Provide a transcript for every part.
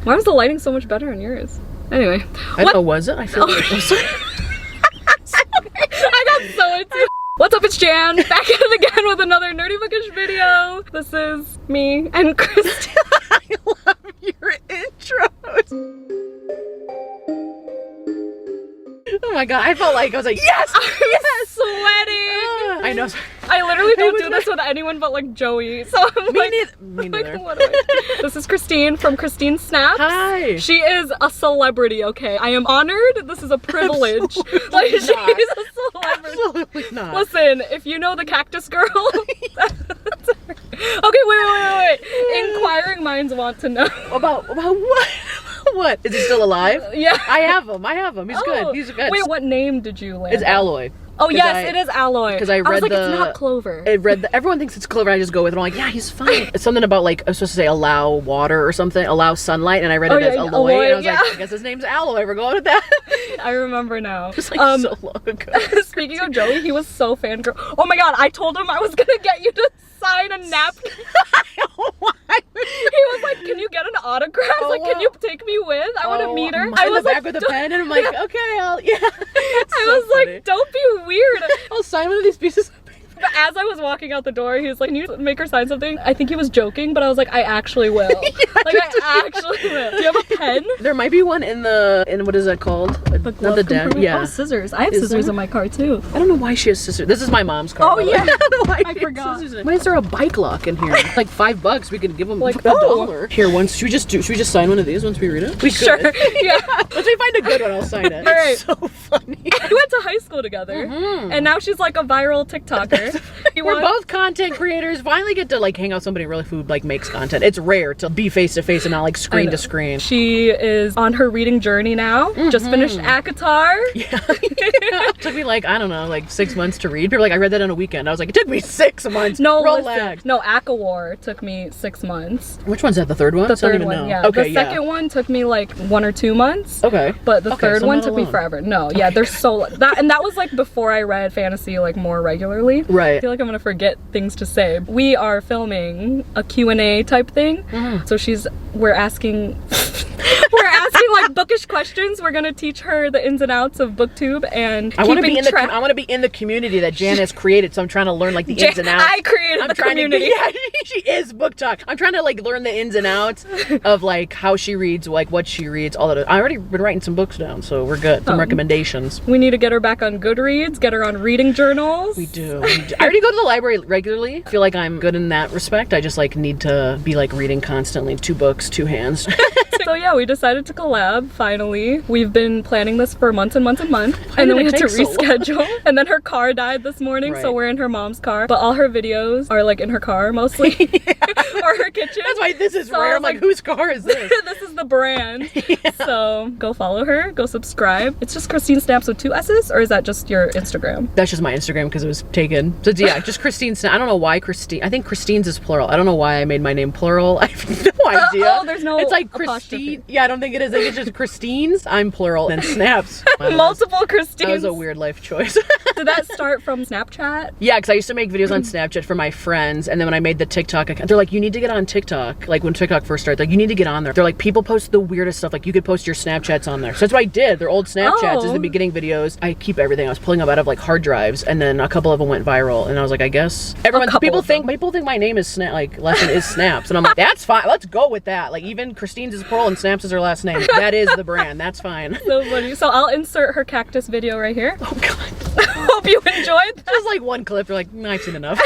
Why was the lighting so much better in yours? Anyway. I don't know, was it? I feel like it was. I got so into. What's up, it's Jan, back at it again with another nerdy bookish video. This is me and Christy. I love your intros. Oh my god, I felt like I was like, yes! I'm sweating. I know. I literally don't do this with anyone but like Joey. So I'm Me neither. What do I do? This is Christine from Christine Snaps. Hi. She is a celebrity, okay? I am honored. This is a privilege. Like, she's a celebrity. Absolutely not. Listen, if you know the cactus girl, okay, wait. Inquiring minds want to know. About what? What? Is he still alive? Yeah. I have him. He's good. He's good. Wait, what name did you land It's on? Alloy. Oh yes, it is Alloy. Because I read was like, it's not Clover. Everyone thinks it's Clover. I just go with it. I'm like, yeah, he's fine. It's something about like, I was supposed to say allow water or something, allow sunlight, and I read it as Alloy, and I was like, I guess his name's Alloy. We're going with that. I remember now. Just like so long ago. Speaking of Joey, he was so fangirl. Oh my god, I told him I was gonna get you to sign a napkin. He was like, can you get an autograph? Like, can you take me with? I want to meet her. I was back with a pen, and I'm like, okay, I was like, don't be weird. I'll sign one of these pieces of paper. But as I was walking out the door, he was like, can you make her sign something? I think he was joking, but I was like, I actually will. I actually will. Do you have a pen? There might be one in what is that called? Not the den. Yeah. Oh, scissors. I have scissors in my car too. I don't know why she has scissors. This is my mom's car. Oh yeah. I don't know why I forgot. Why is there a bike lock in here? Like $5, we could give them like $1. Here, should we just sign one of these once we read it? We sure. Yeah. Once we find a good one, I'll sign it. All right. It's so funny. We went to high school together, and now she's like a viral TikToker. We're both content creators. Finally get to like hang out with somebody really who like makes content. It's rare to be face to face and not like screen to screen. She is on her reading journey now. Just finished Akatar. Yeah. It took me like, I don't know, like 6 months to read. People are like, I read that in a weekend. I was like, it took me 6 months. No, relax. No, Akawar took me 6 months. Which one's that? The third one? The third one, yeah. Okay, the second one took me like 1 or 2 months. Okay. But the third one took me forever. No, yeah, they're so that was like before I read fantasy like more regularly. Right. I feel like I'm gonna forget things to say. We are filming a Q&A type thing. So we're asking like bookish questions. We're gonna teach her the ins and outs of booktube and I want to be in the community that Jan has created, so I'm trying to learn like the ins and outs. I created the community. She is book talk. I'm trying to like learn the ins and outs of like how she reads, like what she reads, all that. I already been writing some books down, so we're good. Some recommendations. We need to get her back on Goodreads, get her on reading journals. We do. I already go to the library regularly. I feel like I'm good in that respect. I just like need to be like reading constantly. 2 books, 2 hands. So yeah, we decided to collab finally. We've been planning this for months and months and months. And then we had to reschedule. And then her car died this morning, so we're in her mom's car. But all her videos are like in her car mostly. Or her kitchen. That's why this is rare. I'm like, whose car is this? This is the brand. So go follow her, go subscribe. It's just Christine Snaps with 2 S's, or is that just your Instagram? That's just my Instagram because it was taken. So yeah, just Christine Snaps. I don't know why Christine. I think Christine's is plural. I don't know why I made my name plural. I have no idea. There's no It's like Christine. Yeah, I don't think it is. I think it's just Christine's. I'm plural. And Snaps. Multiple Christines. That was a weird life choice. Did that start from Snapchat? Yeah, because I used to make videos on Snapchat for my friends, and then when I made the TikTok account, they're like, you need to get on TikTok. Like when TikTok first started, like you need to get on there. They're like, people post the weirdest stuff. Like you could post your Snapchats on there. So that's what I did. They're old Snapchats is the beginning videos. I keep everything. I was pulling them out of like hard drives, and then a couple of them went viral, and I was like, I guess people think my name is last name is Snaps, and I'm like, that's fine. Let's go with that. Like even Christine's is plural and Snaps is her last name. That is the brand. That's fine. So funny. So I'll insert her cactus video right here. Oh god. Hope you enjoyed that. Just like one clip. You're like, I've seen enough.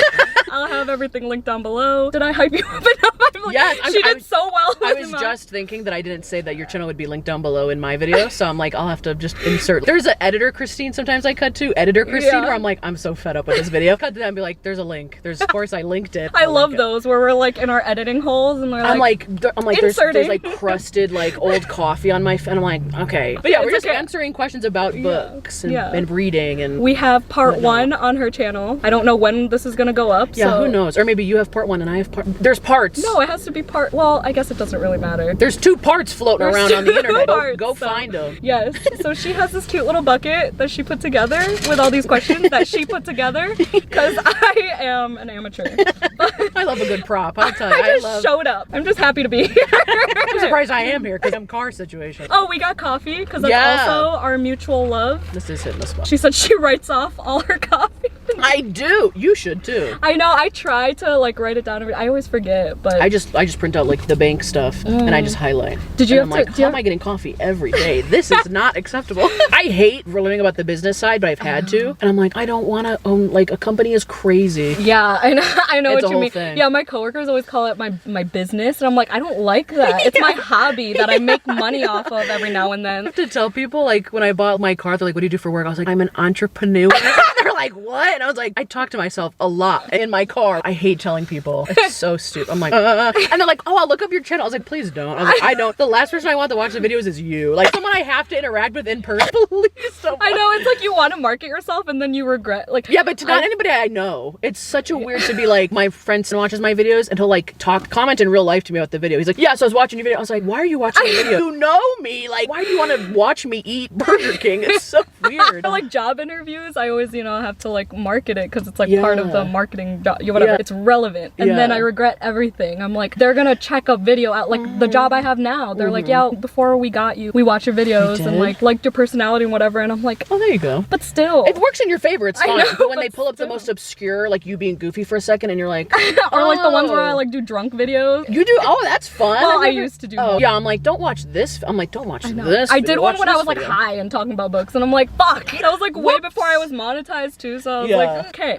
I'll have everything linked down below. Did I hype you up enough? Yes, she did so well. I was just thinking that I didn't say that your channel would be linked down below in my video, so I'm like, I'll have to just insert. There's an editor Christine sometimes I cut to, editor Christine, where I'm like, I'm so fed up with this video. Cut to that and be like, there's a link. Of course I linked it. I love those where we're like in our editing holes and we're like, I'm like, there's like crusted like old coffee on my, and I'm like, okay. But yeah, we're just answering questions about books and reading, and we have part 1 on her channel. I don't know when this is gonna go up. Yeah, Yeah, So. who knows? Or maybe you have part 1 and I have part. There's parts. No, it has to be part. Well, I guess it doesn't really matter. There's 2 parts floating around on the internet. Go find them. Yes. So she has this cute little bucket that she put together with all these questions that she put together because I am an amateur. I love a good prop. I'll tell you. I just showed up. I'm just happy to be here. I'm surprised I am here because I'm car situation. Oh, we got coffee because that's also our mutual love. This is hitting the spot. She said she writes off all her coffee. I do. You should too. I know. I try to like write it down. I always forget, but I just print out like the bank stuff and I just highlight. Did you and have I'm to? like, how am I getting coffee every day? This is not acceptable. I hate learning about the business side, but I've had to, and I'm like, I don't want to own like a company is crazy. Yeah, I know. I know It's what a you whole mean. thing. Yeah, my coworkers always call it my business, and I'm like, I don't like that. It's my hobby that I make money off of every now and then. I have to tell people, like, when I bought my car, they're like, what do you do for work? I was like, I'm an entrepreneur. They're like, what? And I was like, I talk to myself a lot in my car. I hate telling people. It's so stupid. I'm like, and they're like, oh, I'll look up your channel. I was like, please don't. I was like, I don't. The last person I want to watch the videos is you. Like, someone I have to interact with in person. Please don't. I know, it's like you want to market yourself and then you regret. Like, yeah, but to not anybody I know. It's such a weird to be like, my friend watches my videos and he'll like comment in real life to me about the video. He's like, yeah, so I was watching your video. I was like, why are you watching the video? You know me. Like, why do you want to watch me eat Burger King? It's so weird. For like job interviews, I always, have to like market it because it's like part of the marketing, whatever. Yeah. It's relevant. And then I regret everything. I'm like, they're going to check a video out. Like the job I have now, they're like, yeah, before we got you, we watch your videos and like liked your personality and whatever. And I'm like, oh, there you go. But still. It works in your favor. It's fine. Know, but when they pull up the most obscure, like you being goofy for a second and you're like, or like the ones where I like do drunk videos. You do? Oh, that's fun. Well, I used to do. Yeah, I'm like, don't watch this. I'm like, don't watch this. I did one when I was like high and talking about books, and I'm like, fuck. That was like way before I was monetized too. So I was like, okay,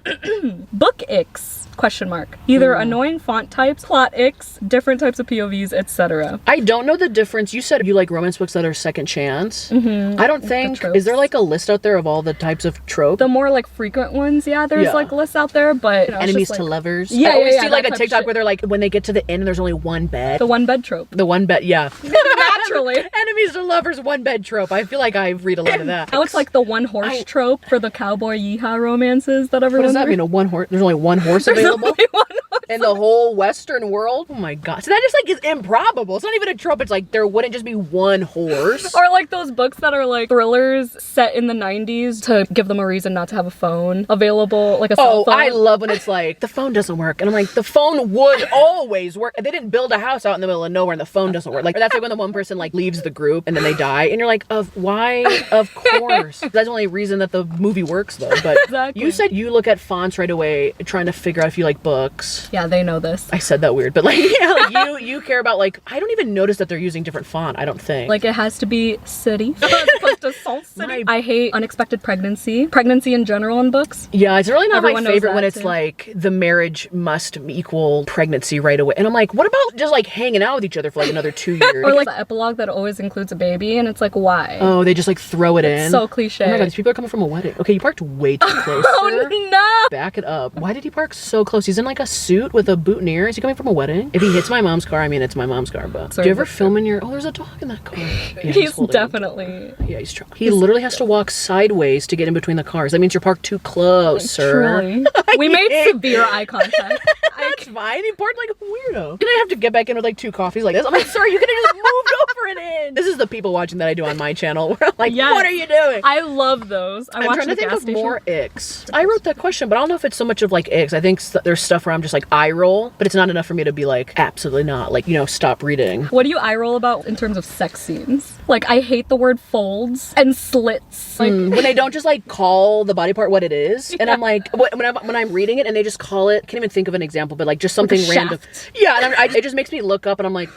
book icks. Question mark. Either annoying font types, plot icks, different types of POVs, etc. I don't know the difference. You said you like romance books that are second chance. I don't think. Is there like a list out there of all the types of tropes? The more like frequent ones, there's like lists out there, but enemies to lovers. Yeah, I always see that like a type of TikTok shit. where they're like, when they get to the end, there's only one bed. The one bed trope. The one bed, yeah. Naturally. Enemies to lovers, one bed trope. I feel like I read a lot of that. Now it's like the one horse trope for the cowboy yeehaw romances that everyone. What does that mean? A one horse? There's only one horse available. Only one horse in the whole Western world? Oh my god. So that just like is improbable. It's not even a trope. It's like there wouldn't just be one horse. Or like those books that are like thrillers set in the 90s to give them a reason not to have a phone available, like a cell phone. I love when it's like, the phone doesn't work. And I'm like, the phone would always work. They didn't build a house out in the middle of nowhere and the phone doesn't work. Like, or that's like when the one person like leaves the group and then they die. And you're like, why? Of course. That's the only reason that the movie works though. But exactly. You said you look at fonts right away trying to figure out if you like books. Yeah, they know this. I said that weird, but like, yeah, like you care about like, I don't even notice that they're using different font, I don't think. Like it has to be city as opposed to Salt City. I hate unexpected pregnancy. Pregnancy in general in books. Yeah, it's really not Everyone my favorite when it's too. like the marriage must equal pregnancy right away. And I'm like, what about just like hanging out with each other for like another 2 years? Or like the epilogue that always includes a baby and it's like, why? Oh, they just like throw it in. So cliche. Oh my god, these people are coming from a wedding. Okay, you parked way too close. Oh no! Back it up. Why did he park so close? He's in like a suit with a boutonniere. Is he coming from a wedding? If he hits my mom's car, I mean it's my mom's car, but do you ever film in your, oh, there's a dog in that car. Yeah, he's definitely. Yeah, he's trying. He literally has to walk sideways to get in between the cars. That means you're parked too close, sir. Truly. We made severe eye contact. That's fine. He parked like a weirdo. Did I have to get back in with like 2 coffees like this? I'm like, sir, you could have just moved over and in. This is the people watching that I do on my channel where I'm like, what are you doing? I love those. I'm trying to think of more icks. I wrote that question, but I don't know if it's so much of like icks. I think there's stuff where I'm just like eye roll, but it's not enough for me to be like, absolutely not. Like, stop reading. What do you eye roll about in terms of sex scenes? Like, I hate the word folds and slits. Like when they don't just like call the body part what it is. And I'm like, when I'm reading it and they just call it, can't even think of an example, but like just something random. Yeah, and it just makes me look up and I'm like,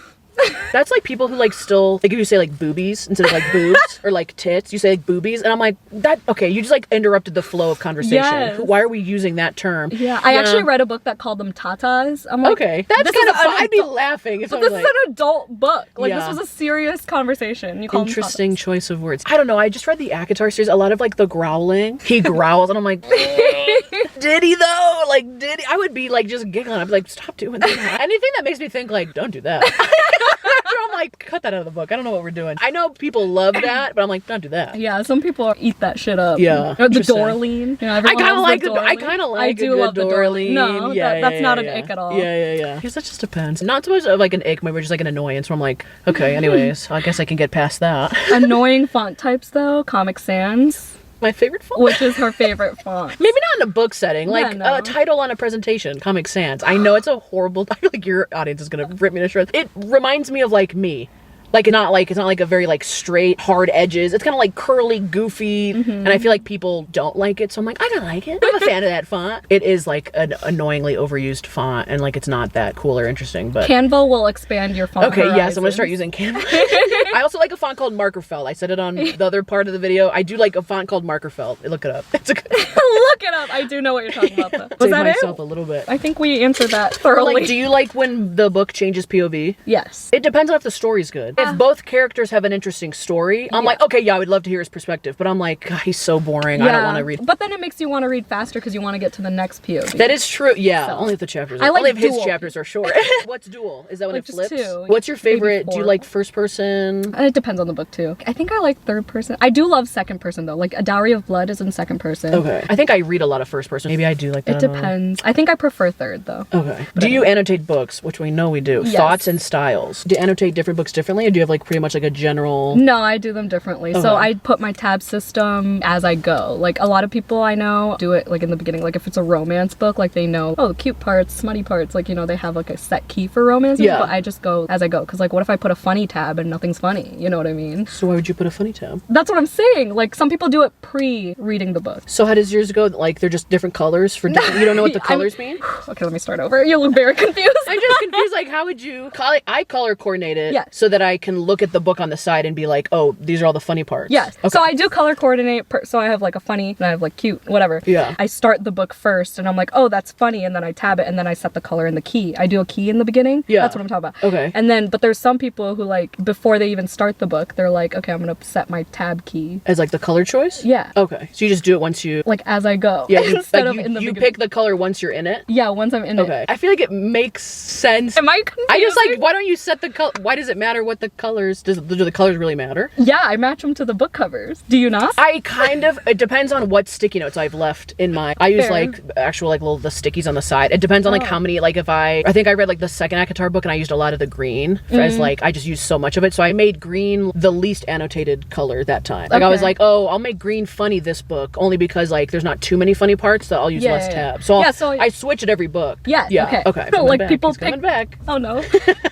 that's like people who like still, like if you say like boobies instead of like boobs or like tits, you say like boobies. And I'm like, okay, you just like interrupted the flow of conversation. Yes. Why are we using that term? Yeah, I actually read a book that called them tatas. I'm like, okay, that's kind of fun. I'd be laughing. But this is an adult book. Like this was a serious conversation. You call Interesting choice of words. I don't know. I just read the Akatar series. A lot of like the growling. He growls and I'm like, did he though? Like, did he? I would be like just giggling. I'd be like, stop doing that. Anything that makes me think like, don't do that. I'm like, cut that out of the book. I don't know what we're doing. I know people love that, but I'm like, don't do that. Yeah, some people eat that shit up. Yeah. Or the doorlean. You know, I kind of like the I kind of like I do love the doorlean. No, that's not an ick at all. Yeah. Because that just depends. Not so much of like an ick, maybe just like an annoyance where I'm like, okay, anyways, I guess I can get past that. Annoying font types though, Comic Sans. My favorite font? Which is her favorite font. Maybe not in a book setting, like a title on a presentation, Comic Sans. I know it's a horrible, I feel like your audience is gonna rip me to shreds. It reminds me of like me. Like it's not like a very like straight, hard edges. It's kind of like curly, goofy, and I feel like people don't like it. So I'm like, I don't like it. I'm a fan of that font. It is like an annoyingly overused font, and like it's not that cool or interesting. But Canva will expand your font. Okay, yes, I'm gonna start using Canva. I also like a font called Markerfelt. I said it on the other part of the video. I do like a font called Markerfelt. Look it up. It's a good. Look it up. I do know what you're talking about. Though. Was that myself a little bit. I think we answered that thoroughly. Like, do you like when the book changes POV? Yes. It depends on if the story's good. If both characters have an interesting story, I'm like, okay, yeah, I would love to hear his perspective, but I'm like, God, he's so boring. I don't want to read. But then it makes you want to read faster because you want to get to the next POV. That is true. Yeah, so. Only if the chapters. Only if his chapters are short. What's dual? Is that when like it flips? Two. What's your favorite? Do you like first person? It depends on the book too. I think I like third person. I do love second person though. Like A Dowry of Blood is in second person. Okay. I think I read a lot of first person. Maybe I do like that. It depends. I think I prefer third though. Okay. Do you annotate books? Which we know we do. Yes. Thoughts and styles. Do you annotate different books differently, or do you have like pretty much like a general? No, I do them differently. Okay. So I put my tab system as I go. Like a lot of people I know do it like in the beginning. Like if it's a romance book, like they know, oh, cute parts, smutty parts. Like, you know, they have like a set key for romances. Yeah. But I just go as I go. Because like, what if I put a funny tab and nothing's funny? You know what I mean? So why would you put a funny tab? That's what I'm saying. Like some people do it pre-reading the book. So how does yours go? Like they're just different colors for different, you don't know what the colors mean? Okay, let me start over. You look very confused. I'm just confused. Like how would you I color coordinate it so that I can look at the book on the side and be like, oh, these are all the funny parts. Yes. Okay. So I do color coordinate. So I have like a funny and I have like cute, whatever. Yeah. I start the book first and I'm like, oh, that's funny. And then I tab it and then I set the color and the key. I do a key in the beginning. Yeah. That's what I'm talking about. Okay. And then, but there's some people who like, before they even start the book, they're like, okay, I'm going to set my tab key. As like the color choice? Yeah. Okay. So you just do it once you... Like as I go. Yeah. Instead like of in the you beginning. Pick the color once you're in it? Yeah, once I'm in it. Okay. I feel like it makes sense. Am I confused? I just like, why don't you set the color? Why does it matter what the colors... Do the colors really matter? Yeah, I match them to the book covers. Do you not? I kind of... It depends on what sticky notes I've left in my... I use like actual like little the stickies on the side. It depends on like how many... Like if I think I read like the second Akatar book and I used a lot of the green as like... I just used so much of it. So I made green the least annotated color that time. Like I was like, oh, I'll make green funny this book only because like there's not too many funny parts, so I'll use less tabs. So, I switch it every book. Yeah. Yeah. Okay. Like people pick... coming back. Oh no.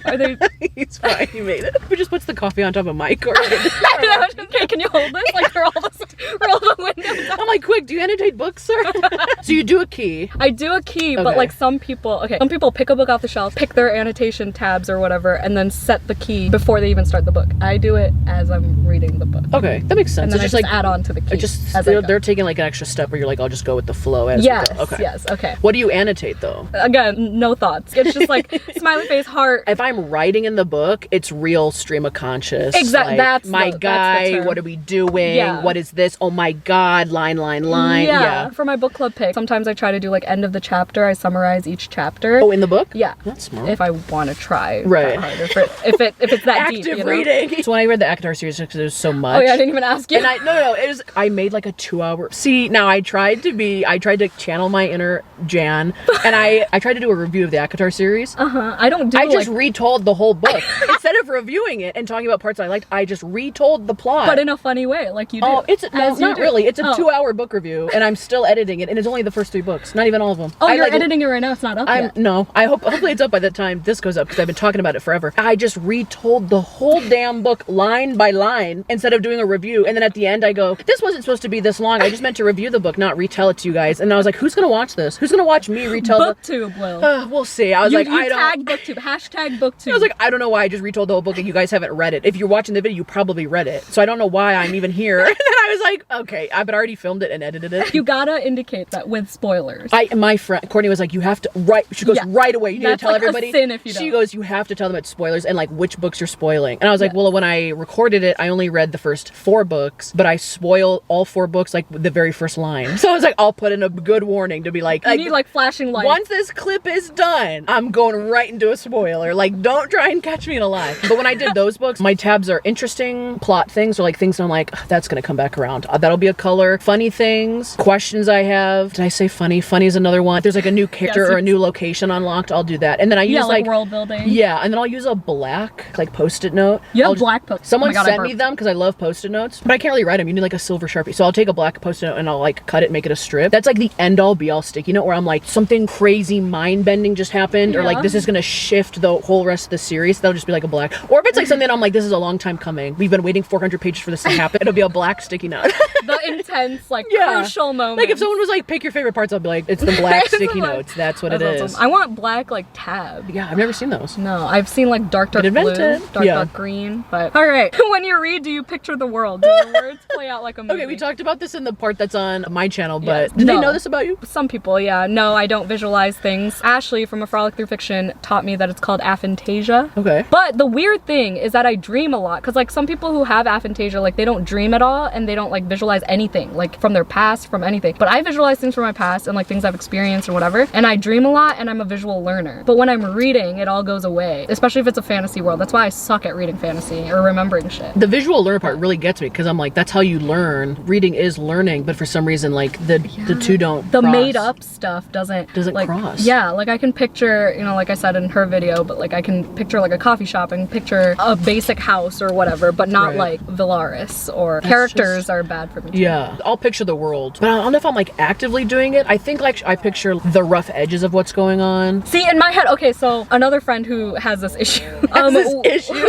Are they... He's fine. He made it. Who just puts the coffee on top of Mike? Or... Okay, can you hold this? Like for all the windows. I'm like, quick, do you annotate books, sir? So you do a key. I do a key, but like some people pick a book off the shelf, pick their annotation tabs or whatever, and then set the key before they even start the book. I do it as I'm reading the book. Okay, that makes sense. And then I just add on to the key. They're taking like an extra step where you're like, I'll just go with the flow as we go. Okay. Yes, okay. What do you annotate though? Again, no thoughts. It's just like smiley face, heart. If I'm writing in the book, it's real stream of conscious. Exactly. Like, that's my guy. What are we doing? Yeah. What is this? Oh my God! Line. Yeah. For my book club pick, sometimes I try to do like end of the chapter. I summarize each chapter. Oh, in the book? Yeah. That's smart. If I want to try. Right. If it's that active deep. Active reading. So when I read the Akatar series, because there was so much. Oh yeah, I didn't even ask you. And I made like a 2-hour. See, now I tried to channel my inner Jan, and I tried to do a review of the Akatar series. I just retold the whole book instead of reviewing it and talking about parts I liked. I just retold the plot, but in a funny way, like you do. Oh, not really. It's a 2-hour book review, and I'm still editing it, and it's only the first 3 books, not even all of them. Oh, you're editing it right now. It's not up yet. No, hopefully it's up by the time this goes up because I've been talking about it forever. I just retold the whole damn book line by line instead of doing a review, and then at the end I go, this wasn't supposed to be this long. I just meant to review the book, not retell it to you guys. And I was like, who's gonna watch this? Who's gonna watch me retell BookTube will. We'll see. I was like, I don't. Tag BookTube. Hashtag BookTube. I was like, I don't know why I just retold the whole book and you guys haven't read it. If you're watching the video, you probably read it. So I don't know why why I'm even here. And then I was like, okay, I've already filmed it and edited it. You gotta indicate that with spoilers. My friend Courtney was like, you have to she goes right away. You need to tell like everybody. A sin if you don't. She goes, you have to tell them it's spoilers and like which books you're spoiling. And I was like, well, when I recorded it, I only read the first 4 books, but I spoil all 4 books like the very first line. So I was like, I'll put in a good warning to be like, you need like flashing lights. Once this clip is done, I'm going right into a spoiler. Like, don't try and catch me in a lie. But when I did those books, my tabs are interesting plot things or like things that I'm like, that's gonna come back around. That'll be a color. Funny things, questions I have. Did I say funny? Funny is another one. There's like a new character or a new location unlocked. I'll do that. And then I use like world building. Yeah, and then I'll use a black like post-it note. You have black post-it. Someone sent me them because I love post-it notes, but I can't really write them. You need like a silver Sharpie. So I'll take a black post-it note and I'll like cut it, make it a strip. That's like the end-all be-all sticky note where I'm like, something crazy mind-bending just happened, or like this is gonna shift the whole rest of the series. That'll just be like a black. Or if it's like something I'm like, this is a long time coming. We've been waiting 400 pages for this to happen. It'll be a black sticky note. The intense, like crucial moment. Like if someone was like, pick your favorite parts, I'll be like, it's the black sticky notes. That's what it is. Awesome. I want black like tab. Yeah, I've never seen those. No, I've seen like dark blue, dark green. But all right, when you read, do you picture the world? Do the words play out like a movie? Okay, we talked about this in the part that's on my channel, but did they know this about you? Some people, yeah. No, I don't visualize things. Ashley from A Frolic Through Fiction taught me that it's called aphantasia. Okay. But the weird thing is that I dream a lot, because like some people who have aphantasia, like they don't dream at all and they don't like visualize anything, like from their past, from anything. But I visualize things from my past and like things I've experienced or whatever, and I dream a lot and I'm a visual learner. But when I'm reading, it all goes away, especially if it's a fantasy world. That's why I suck at reading fantasy or remembering shit. The visual learner part really gets me, because I'm like, that's how you learn. Reading is learning, but for some reason like the two don't the cross. Made up stuff doesn't like, cross. Yeah, like I can picture, you know, like I said in her video, but like I can picture like a coffee shop and picture a basic house or whatever, but not like Villaris, or characters are bad for me too. Yeah, I'll picture the world, but I don't know if I'm like actively doing it. I think like I picture the rough edges of what's going on. See, in my head, okay, so another friend who has this issue,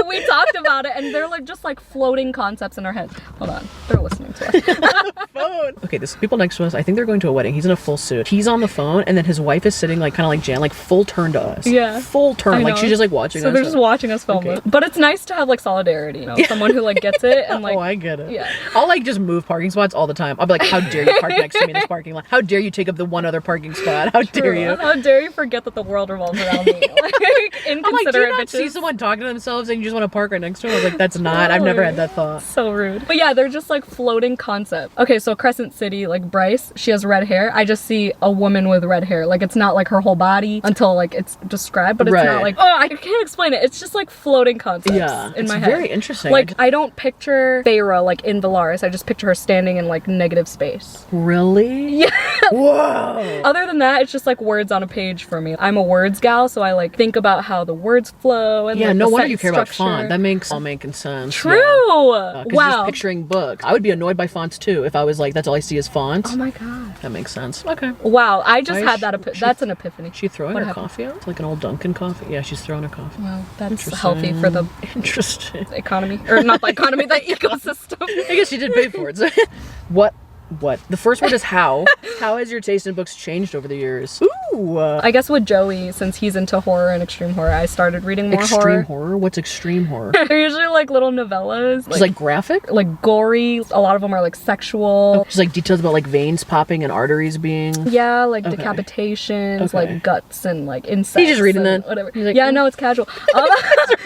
we talked about it, and they're like just like floating concepts in our head. Hold on, they're listening to us. Phone. Okay, there's people next to us. I think they're going to a wedding. He's in a full suit. He's on the phone, and then his wife is sitting like kind of like Jan, like full turn to us. Yeah, full turn. Like she's just like watching us. So they're just watching us film it. But it's nice to have like solidarity, you know, someone who like gets it and like. Oh, I get it. Yeah. I'll like just move parking spots all the time. I'll be like, how dare you park next to me in this parking lot? How dare you take up the one other parking spot? How dare you? How dare you forget that the world revolves around me? Like, inconsiderate I'm like, do you not bitches. see someone talking to themselves and you just want to park right next to them? I was like, that's not. I've never had that thought. So rude. But yeah, they're just like floating concept. Okay, so Crescent City, like Bryce, she has red hair. I just see a woman with red hair. Like it's not like her whole body until like it's described, but it's not like, oh, I can't explain it. It's just like floating concepts in my head. Very interesting. Like I don't picture Feyre like in Villaris. I just picture her standing in like negative space. Really? Yeah. Whoa. Other than that, it's just like words on a page for me. I'm a words gal, so I like think about how the words flow and yeah, like, no the wonder you care about structure. font. That makes all making sense. True. Yeah. Wow. Just picturing books. I would be annoyed by fonts too if I was like, that's all I see is fonts. Oh my god. That makes sense. Okay. Wow, I just had that. That's an epiphany. She throwing her coffee out? It's like an old Dunkin' coffee. Yeah, she's throwing her coffee. Well, that's healthy for the economy, or not the economy, the ecosystem. I guess she did pay for it. So. What? The first word is how. How has your taste in books changed over the years? Ooh. I guess with Joey, since he's into horror and extreme horror, I started reading more horror. Extreme horror? What's extreme horror? They're usually like little novellas. Just like graphic? Like gory. A lot of them are like sexual. Just like details about like veins popping and arteries being. Yeah, like decapitations, like guts and like insects. He's just reading that. Whatever. Like, yeah, no, it's casual.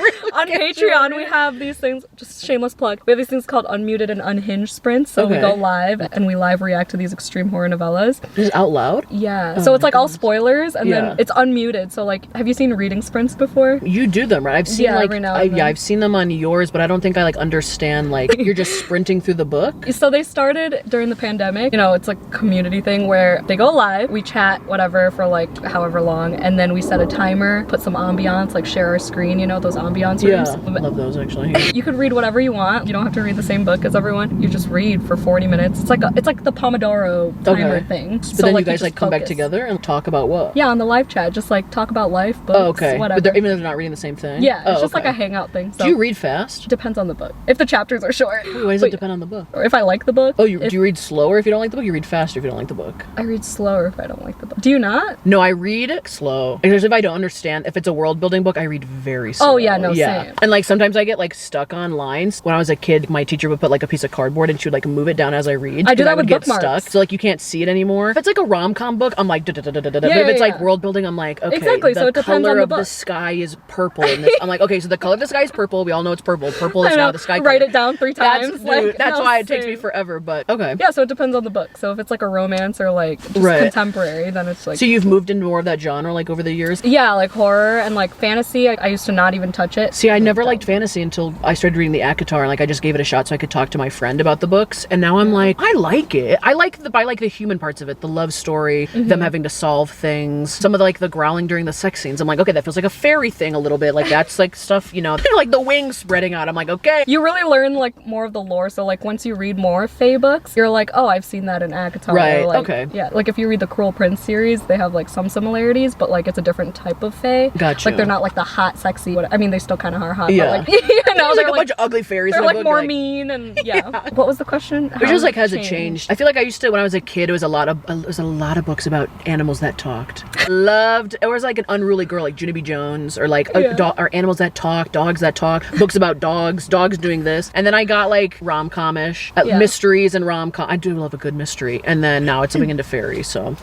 really on Patreon, we have these things. Just shameless plug. We have these things called unmuted and unhinged sprints. So we go live and we live react to these extreme horror novellas. Just out loud? Yeah. So it's like all spoilers, and then it's unmuted. So like, have you seen reading sprints before? You do them, right? I've seen like every now and then. I've seen them on yours, but I don't think I like understand like you're just sprinting through the book. So they started during the pandemic. You know, it's like a community thing where they go live, we chat whatever for like however long, and then we set a timer, put some ambiance, like share our screen. You know, those ambiance rooms. Yeah, love those actually. You could read whatever you want. You don't have to read the same book as everyone. You just read for 40 minutes. It's like the Pomodoro timer thing. But so then like, you guys like come back together and talk about what? Yeah, on the live chat, just like talk about life, books, okay. whatever. But even though they're not reading the same thing? Yeah, it's just like a hangout thing. So. Do you read fast? Depends on the book. If the chapters are short. Wait, why does it depend on the book? Or if I like the book. Oh, do you read slower if you don't like the book? You read faster if you don't like the book? I read slower if I don't like the book. Do you not? No, I read slow. Because if I don't understand, if it's a world building book, I read very slow. Oh yeah, no, same. And like sometimes I get like stuck on lines. When I was a kid, my teacher would put like a piece of cardboard and she would like move it down as I read. I do that with get bookmarks. stuck. So like you can't see it anymore. If it's like a rom-com book, I'm like da da da da da da. Yeah, But if it's yeah, like world building, I'm like, okay, exactly. So it depends on color the of book. the sky is purple in this. I'm like, okay, so the color of the sky is purple. We all know it's purple. Purple is now the sky color. Write it down 3 times. That's why it takes me forever, but okay. Yeah, so it depends on the book. So if it's like a romance or like just contemporary, then it's like... So you've moved into more of that genre like over the years? Yeah, like horror and like fantasy. I used to not even touch it. See, I never liked fantasy until I started reading the agaton, and like I just gave it a shot so I could talk to my friend about the books, and now I'm like, I like it. I like the human parts of it, the love story, them having to solve things, some of the, like the growling during the sex scenes. I'm like, okay, that feels like a fairy thing a little bit. Like that's like stuff, you know, like the wings spreading out. I'm like, okay. You really learn like more of the lore. So like once you read more fae books, you're like, oh, I've seen that in agaton. Right. Or, like, okay. Yeah. Like if you read the Cruel Prince series, they have like some similarities, but like it's a different type of fae. Gotcha. Like they're not like the hot, sexy. I mean, they still kind of are hot. Yeah. But, like, you know, there's like a bunch of ugly fairies. They're in a like book, more mean and yeah. What was the question? Which is like, has it changed? I feel like I used to, when I was a kid, it was a lot of books about animals that talked. Loved, it was like an unruly girl, like Junie B. Jones, or like or animals that talk, dogs that talk, books about dogs doing this. And then I got like rom-com-ish, mysteries and rom-com. I do love a good mystery. And then now it's something into fairies, so.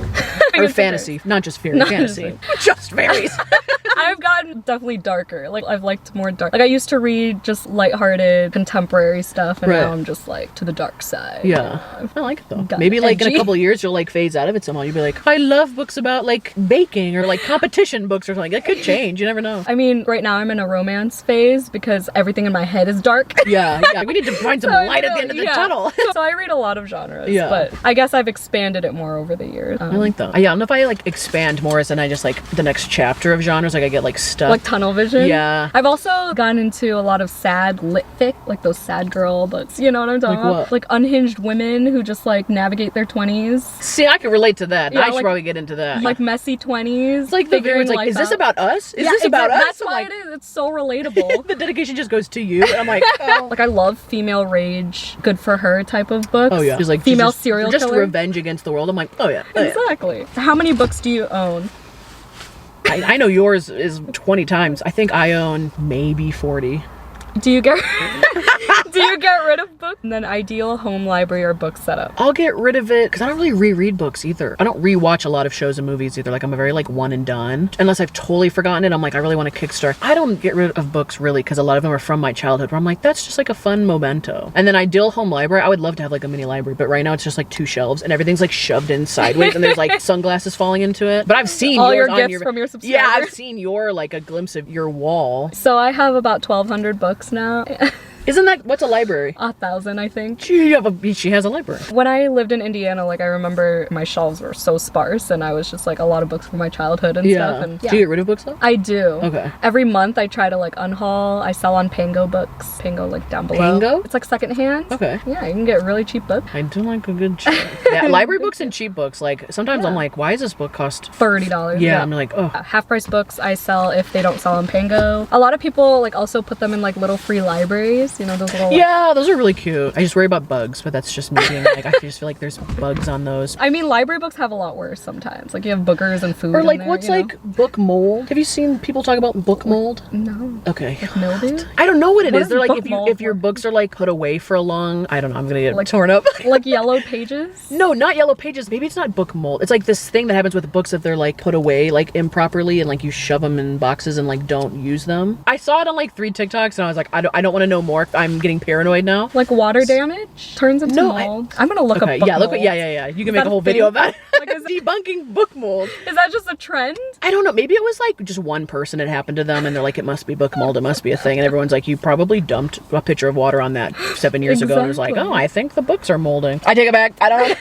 Or fantasy, not just fairy, fantasy. Just fairies. I've gotten definitely darker. Like I've liked more dark. Like I used to read just lighthearted contemporary stuff, and now I'm just like to the dark side. Yeah, I like it though. Maybe like in a couple of years you'll like phase out of it somehow. You'll be like, I love books about like baking or like competition books or something. That could change. You never know. I mean, right now I'm in a romance phase because everything in my head is dark. Yeah. We need to find some light at the end of the tunnel. So I read a lot of genres. But I guess I've expanded it more over the years. I like that. Yeah, I don't know if I like expand more as then I just like the next chapter of genres. Like I get like stuck. Like tunnel vision. Yeah. I've also gotten into a lot of sad lit fic, like those sad girl books. You know what I'm talking about? What? Like unhinged women who just like navigate their 20s. See, I can relate to that. Yeah, I should probably get into that. Like messy 20s. It's like the it's like, is this about us? Is this about us? That's why it is. It's so relatable. The dedication just goes to you. And I'm like, oh. Like I love female rage, good for her type of books. Oh yeah. Just like female serial killer. Just revenge against the world. I'm like, oh yeah. Exactly. So how many books do you own? I know yours is 20 times. I think I own maybe 40. Do you get rid of books? And then ideal home library or book setup? I'll get rid of it because I don't really reread books either. I don't rewatch a lot of shows and movies either. Like I'm a very like one and done. Unless I've totally forgotten it. I'm like, I really want to kickstart. I don't get rid of books really because a lot of them are from my childhood where I'm like, that's just like a fun memento. And then ideal home library, I would love to have like a mini library, but right now it's just like 2 shelves and everything's like shoved in sideways and there's like sunglasses falling into it. But I've seen all your gifts from your subscribers. Yeah, I've seen your like a glimpse of your wall. So I have about 1,200 books now. Isn't that, what's a library? 1,000, I think. She has a library. When I lived in Indiana, like I remember my shelves were so sparse and I was just like a lot of books from my childhood and stuff. And, Do you get rid of books though? I do. Okay. Every month I try to like unhaul. I sell on Pango books. Pango like down below. Pango? It's like secondhand. Okay. Yeah, you can get really cheap books. I do like a good cheap. Yeah, library books and cheap books. Like sometimes I'm like, why does this book cost $30? Yeah, I'm like, oh. Half price books I sell if they don't sell on Pango. A lot of people like also put them in like little free libraries. You know those little. Yeah, those are really cute. I just worry about bugs, but that's just me being like, I just feel like there's bugs on those. I mean, library books have a lot worse sometimes. Like you have boogers and food. Or like, in there, what's like book mold? Have you seen people talk about book mold? No. Okay. Like mildew? I don't know what it What is. They're like book if your books are like put away for a long, I don't know, I'm gonna get like torn up. Like yellow pages? No, not yellow pages. Maybe it's not book mold. It's like this thing that happens with books if they're like put away like improperly and like you shove them in boxes and like don't use them. I saw it on like 3 TikToks and I was like, I don't want to know more. I'm getting paranoid now. Like water damage turns into mold. I'm gonna look up book mold. Yeah. You can make a whole video about it. Like, is debunking book mold. Is that just a trend? I don't know. Maybe it was like just one person it happened to them and they're like, it must be book mold. It must be a thing. And everyone's like, you probably dumped a pitcher of water on that 7 years ago. And it was like, oh, I think the books are molding. I take it back. I don't know.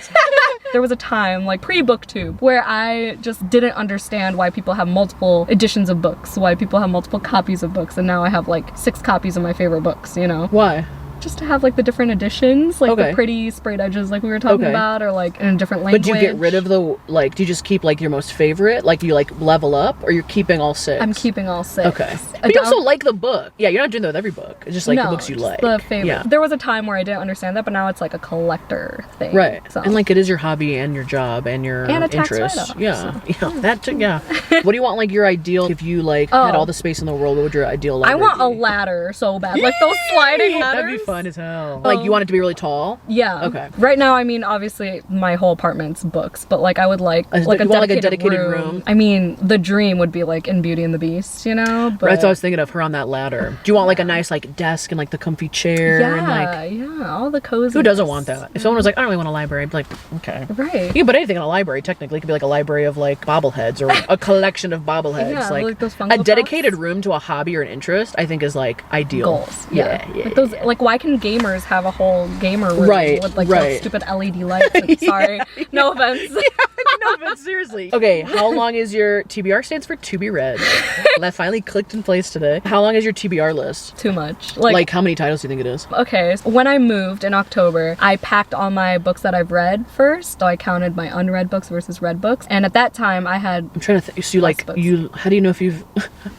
There was a time, like pre-booktube, where I just didn't understand why people have multiple editions of books, why people have multiple copies of books, and now I have like 6 copies of my favorite books, you know? Why? just to have like the different editions, like the pretty sprayed edges like we were talking about, or like in a different language. But do you get rid of the, like, do you just keep like your most favorite? Like you like level up, or you're keeping all 6? I'm keeping all 6. Okay. But you also like the book. Yeah, you're not doing that with every book. It's just like the books you like. The favorite. Yeah. There was a time where I didn't understand that, but now it's like a collector thing. Right. So. And like it is your hobby and your job and your interest. Yeah. So. Yeah. That too, yeah. What do you want like your ideal, if you like had all the space in the world, what would your ideal library I want be? a ladder so bad. Like those sliding ladders. That'd be fun as hell. Like you want it to be really tall? Yeah. Okay. Right now, I mean, obviously my whole apartment's books, but like I would like a dedicated room. I mean, the dream would be like in Beauty and the Beast, you know? But that's what I was thinking of, her on that ladder. Do you want like a nice like desk and like the comfy chair? Yeah, and, like, yeah, all the cozy. Who doesn't want that? If someone was like, I don't really want a library, I'd be like, okay. Right. You can put anything in a library, technically. It could be like a library of like bobbleheads or a collection of bobbleheads. Yeah, like those a dedicated room to a hobby or an interest, I think is like ideal. Goals. Yeah. Like those, like why can gamers have a whole gamer room with like those stupid LED lights? Like, sorry. No offense. No offense, seriously. Okay, how long is your TBR? Stands for to be read. That finally clicked in place today. How long is your TBR list? Too much. Like how many titles do you think it is? Okay, so when I moved in October, I packed all my books that I've read first. So I counted my unread books versus read books. And at that time I had I'm trying to think. So how do you know if you've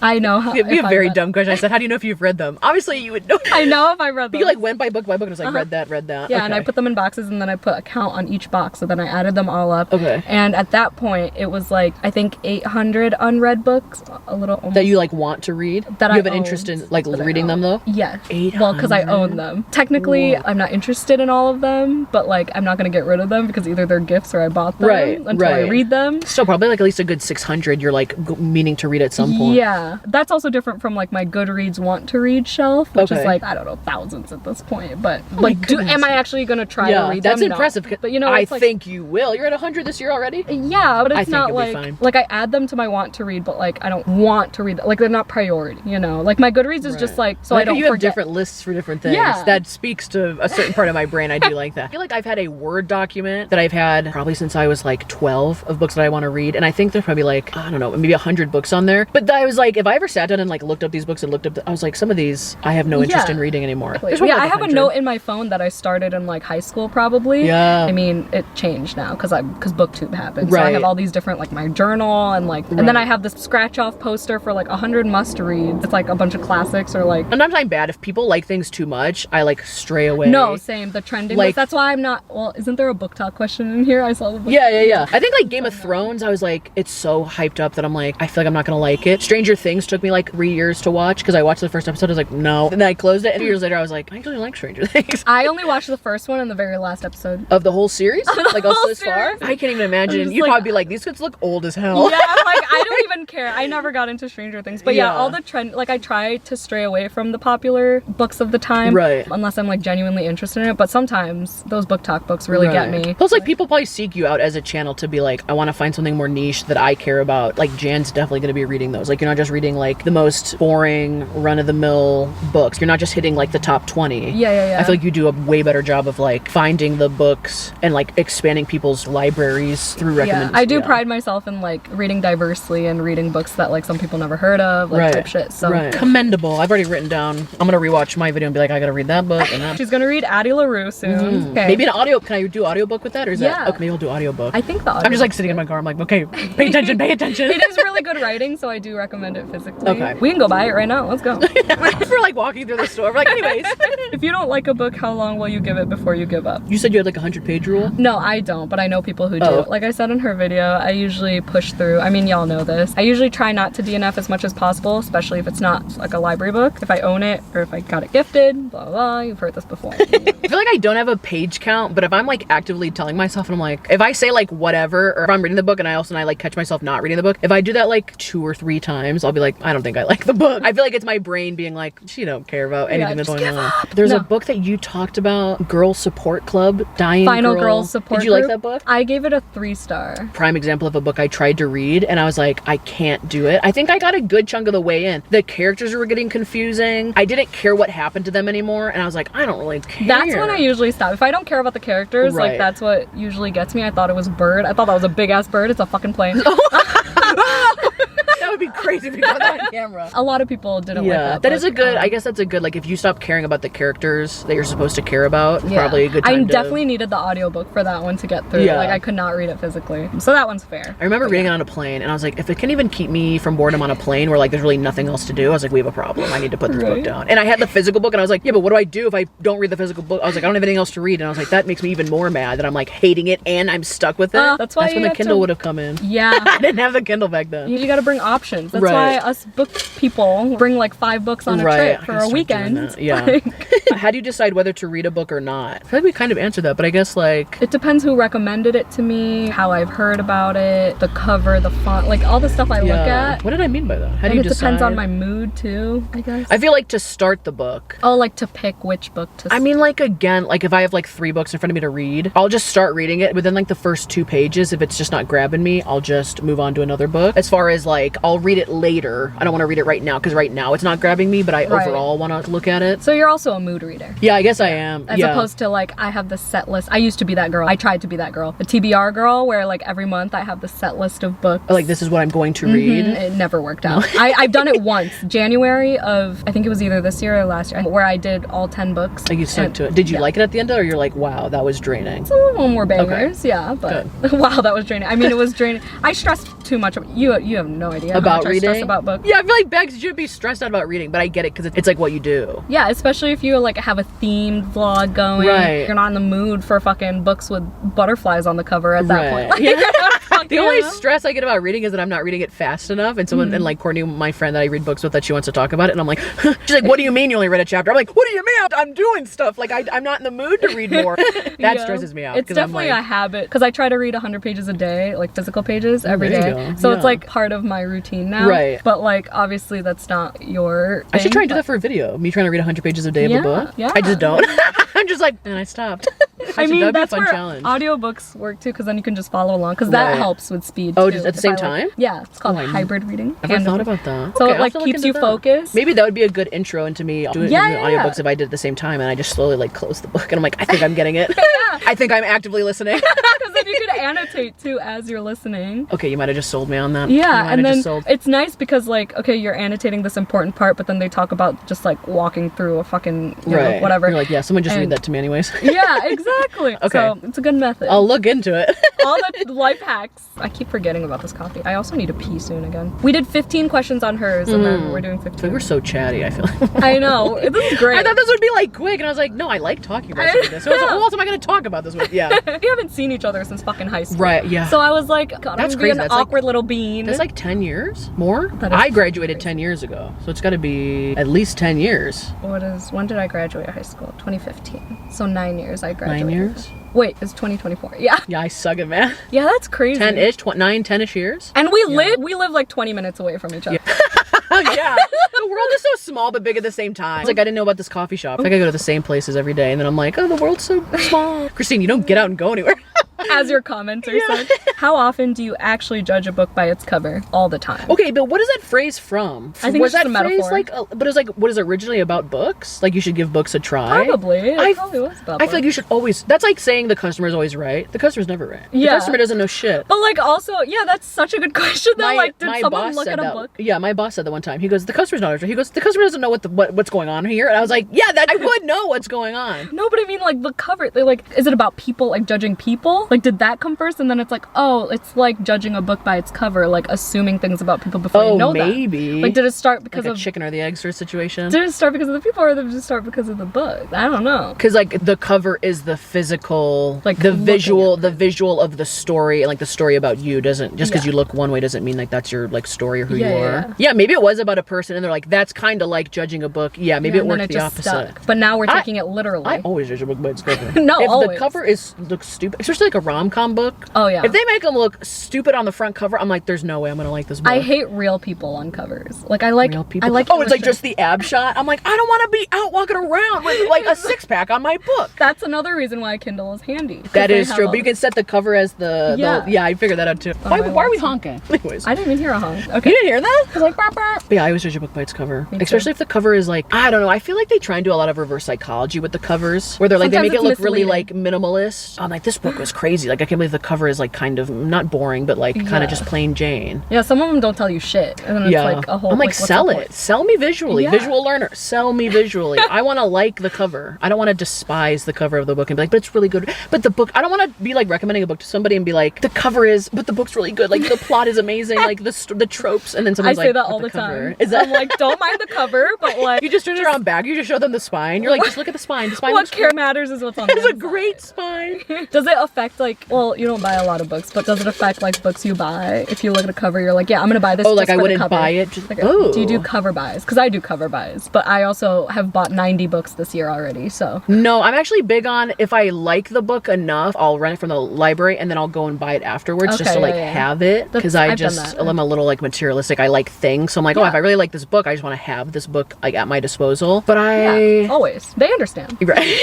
I know how you have a very dumb question. I said, how do you know if you've read them? Obviously you would know. I know if I read them. But you like went by book and was like read that. Yeah, and I put them in boxes and then I put a count on each box. So then I added them all up. Okay. And at that point it was like I think 800 unread books, a little almost, that you like want to read. That you have an interest in like reading them though. Yes. 800? Well, because I own them. Technically, I'm not interested in all of them, but like I'm not gonna get rid of them because either they're gifts or I bought them until I read them. So probably like at least a good 600 you're like meaning to read at some point. Yeah, that's also different from like my Goodreads want to read shelf, which is like I don't know, thousands at this point. But like, am I actually gonna try to read them? That's impressive. No. But you know, I think you will. You're at 100 this year already. Yeah, but it's not like I add them to my want to read, but like I don't want to read them. Like they're not priority. You know, like my Goodreads is just like so I don't. You have different lists for different things. Yeah, that speaks to a certain part of my brain. I do like that. I feel like I've had a Word document that I've had probably since I was like 12 of books that I want to read, and I think there's probably like I don't know, maybe 100 books on there. But I was like, if I ever sat down and like looked up these books and I was like, some of these I have no interest in reading anymore. Yeah, I have a note in my phone that I started in like high school probably. Yeah. I mean, it changed now because BookTube happened. So I have all these different like my journal and like, and then I have this scratch off poster for like 100 must reads. It's like a bunch of classics or like. Sometimes I'm bad if people like things too much. I like stray away. No, same. The trending list. That's why I'm not. Well, isn't there a book talk question in here? I saw the book. Yeah. I think like Game of Thrones. I was like, it's so hyped up that I'm like, I feel like I'm not gonna like it. Stranger Things took me like 3 years to watch because I watched the first episode. I was like, no. And then I closed it. And 2 years later, I was like, I actually like Stranger Things. I only watched the first one and the very last episode of the whole series. Like us this far. I can't even imagine. You'd probably be like, these kids look old as hell. Yeah, like I don't even care. I never got into Stranger Things, but yeah, all the trend. Like I try to stray away from the popular books of the time, unless I'm like genuinely interested in it. But sometimes those book talk books really get me. Plus, like people probably seek you out as a channel to be like, I want to find something more niche that I care about. Like Jan's definitely going to be reading those. Like you're not just reading like the most boring run-of-the-mill books. You're not just hitting like the top 20. Yeah. I feel like you do a way better job of like finding the books and like expanding people's libraries through recommendations. I do pride myself in like reading diversely and reading books that like some people never heard of, like type shit. So commendable. I've already written down. I'm gonna rewatch my video and be like, I gotta read that book. And that. She's gonna read Addie LaRue soon. Okay. Maybe an audio. Can I do audiobook with that, or is that? Okay, maybe I'll do audiobook. I think the audio. I'm just like sitting in my car. I'm like, okay, pay attention. It is really good writing, so I do recommend it physically. Okay, we can go buy it right now. Let's go. We're like walking through the store. We're like, anyways. If you don't like a book, how long will you give it before you give up? You said you had like a 100-page rule. No, I don't, but I know people who do. Like I said in her video, I usually push through. I mean, y'all know this. I usually try not to DNF as much as possible, especially if it's not like a library book. If I own it or if I got it gifted, blah, blah, blah. You've heard this before. I feel like I don't have a page count, but if I'm like actively telling myself and I'm like, if I say like whatever, or if I'm reading the book and I like catch myself not reading the book, if I do that like 2 or 3 times, I'll be like, I don't think I like the book. I feel like it's my brain being like, she don't care about anything that's going on. There's a book that you talked about, Girl Support Club, Dying Final Girl Support Did you like that book? I gave it a 3-star. Prime example of a book I tried to read and I was like, I can't do it. I think I got a good chunk of the way in. The characters were getting confusing. I didn't care what happened to them anymore, and I was like, I don't really care. That's when I usually stop. If I don't care about the characters, like that's what usually gets me. I thought it was a bird. I thought that was a big ass bird. It's a fucking plane. That would be crazy. crazy if you got that on camera. A lot of people didn't like that that book. is a good, I guess that's a good, like if you stop caring about the characters that you're supposed to care about, probably a good time I definitely needed the audiobook for that one to get through. Like I could not read it physically. So that one's fair. I remember reading it on a plane and I was like, if it can even keep me from boredom on a plane where like there's really nothing else to do, I was like, we have a problem. I need to put this book down. And I had the physical book and I was like, yeah, but what do I do if I don't read the physical book? I was like, I don't have anything else to read. And I was like, that makes me even more mad that I'm like hating it and I'm stuck with it. That's when the Kindle would have come in. Yeah. I didn't have the Kindle back then. You gotta bring options. That's why us book people bring like 5 books on a trip for a weekend. Yeah. How do you decide whether to read a book or not? I feel like we kind of answered that, but I guess like... It depends who recommended it to me, how I've heard about it, the cover, the font, like all the stuff I look at. What did I mean by that? How do you decide? It depends on my mood too, I guess. I feel like to start the book. Oh, like to pick which book to... I mean, like again, like if I have like 3 books in front of me to read, I'll just start reading it. Within like the first 2 pages, if it's just not grabbing me, I'll just move on to another book. As far as like, I'll read it later. I don't want to read it right now because right now it's not grabbing me, but I overall want to look at it. So you're also a mood reader. Yeah, I guess I am. As opposed to like, I have the set list. I used to be that girl. I tried to be that girl. The TBR girl where like every month I have the set list of books. Like this is what I'm going to read. It never worked out. I've done it once. January of, I think it was either this year or last year, where I did all 10 books. Like you stuck to it. Did you like it at the end or you're like, wow, that was draining? Some of them were bangers, yeah, but wow, that was draining. I mean, it was draining. I stressed too much. You have no idea about how much reading? I stress about books. Yeah, I feel like Bex, you shouldn't be stressed out about reading, but I get it because it's like what you do. Yeah, especially if you like have a themed vlog going. Right. You're not in the mood for fucking books with butterflies on the cover at that point. Like, the only stress I get about reading is that I'm not reading it fast enough, and someone and like Courtney, my friend that I read books with, that she wants to talk about it, and I'm like, she's like, what do you mean you only read a chapter? I'm like, what do you mean? I'm doing stuff. Like I'm not in the mood to read more. That stresses me out. It's definitely a habit because I try to read 100 pages a day, like physical pages every day. So it's like part of my routine now. Right. But like obviously that's not your thing. I should try and do that for a video. Me trying to read 100 pages a day of a book. Yeah. I just don't. I'm just like, and I stopped. I mean, that's where audiobooks work too, because then you can just follow along, because that helps with speed too. Oh, just at the same time? Yeah, it's called hybrid reading. I've never thought about that. So it like keeps you focused. Maybe that would be a good intro into me doing audiobooks if I did at the same time, and I just slowly like close the book, and I'm like, I think I'm getting it. I think I'm actively listening. Because then you could annotate too as you're listening. Okay, you might have just sold me on that. Yeah, and then it's nice because like, okay, you're annotating this important part, but then they talk about just like walking through a fucking, you know, whatever. You're like, yeah, someone just read that to me anyways. Yeah, exactly. Okay. So it's a good method. I'll look into it. All the life hacks. I keep forgetting about this coffee. I also need to pee soon again. We did 15 questions on hers, and then we're doing 15. Like we're so chatty, I feel like. I know. This is great. I thought this would be like quick, and I was like, no, I like talking about this. So I was like, who else am I going to talk about this with? Yeah. We haven't seen each other since fucking high school. Right, yeah. So I was like, God, that's I'm crazy. an That's awkward like, little bean. That's like 10 years? More? I graduated 10 years ago, so it's got to be at least 10 years. When did I graduate high school? 2015. So 9 years I graduated. 9 years? Wait, it's 2024. Yeah. Yeah, I suck at math. Yeah, that's crazy. 10-ish, 10-ish years. And we live like 20 minutes away from each other. Yeah. Yeah. The world is so small but big at the same time. It's like I didn't know about this coffee shop. Like I go to the same places every day, and then I'm like, oh, the world's so small. Christine, you don't get out and go anywhere. As your commenter said. How often do you actually judge a book by its cover? All the time. Okay, but what is that phrase from? I think it's just a metaphor. Like, but it was like, what is it originally about books? Like you should give books a try? Probably. It probably was about I feel like you should always, that's like saying the customer's always right. The customer's never right. Yeah. The customer doesn't know shit. But like also, yeah, that's such a good question though. Like, did someone look at a book? Yeah, my boss said that one time. He goes, the customer's not right. He goes, the customer doesn't know what's going on here. And I was like, yeah, I would know what's going on. No, but I mean like the cover, like, is it about people, like judging people? Like did that come first? And then it's like, oh, it's like judging a book by its cover, like assuming things about people before you know maybe. that. Like did it start because like of chicken or the egg sort of situation? Did it start because of the people, or did it start because of the book? I don't know. Because like the cover is the physical, like the visual of the story, and like the story about you doesn't, just because you look one way doesn't mean like that's your like story or who you are. Yeah, maybe it was about a person and they're like, that's kind of like judging a book. Yeah, maybe it worked the opposite. Stuck. But now we're taking it literally. I always judge a book by its cover. No, if always. the cover looks stupid, especially like a rom-com book. Oh yeah. If they make them look stupid on the front cover, I'm like, there's no way I'm gonna like this book. I hate real people on covers. Like I like real people. Oh, it's like just the ab shot. I'm like, I don't want to be out walking around with like a 6-pack on my book. That's another reason why Kindle is handy. That is true, but you can set the cover as the yeah, I figured that out too. Why are we honking? Anyways, I didn't even hear a honk. Okay, you didn't hear that? I was like, burp, burp. But yeah, I always judge a book by its cover, especially if the cover is like, I don't know. I feel like they try and do a lot of reverse psychology with the covers, where they're like, they make it look really like minimalist. I'm like, this book was crazy. crazy. Like, I can't believe the cover is like kind of not boring, but like kind of just plain Jane. Yeah, some of them don't tell you shit. And then it's like a whole, I'm like sell it. Sell me visually. Yeah. Visual learner. Sell me visually. I want to like the cover. I don't want to despise the cover of the book and be like, but it's really good. But the book, I don't want to be like recommending a book to somebody and be like, the cover is, but the book's really good. Like the plot is amazing. Like the tropes. And then someone's I like, say that all the time. Is that I'm like, don't mind the cover, but like you just turn around back. You just show them the spine. You're like, just look at the spine. The spine. What care matters is what's on. It's a great spine. Does it affect like? Well, you don't buy a lot of books, but does it affect like books you buy? If you look at a cover, you're like, yeah, I'm gonna buy this. Oh, like just I for wouldn't the cover. buy it. Just, like, do you do cover buys? Because I do cover buys, but I also have bought 90 books this year already. So no, I'm actually big on if I like the book enough, I'll rent it from the library and then I'll go and buy it afterwards just to like have it because I'm a little like materialistic. I like things, so I'm like, oh, if I really like this book, I just want to have this book like at my disposal. But always they understand. Right.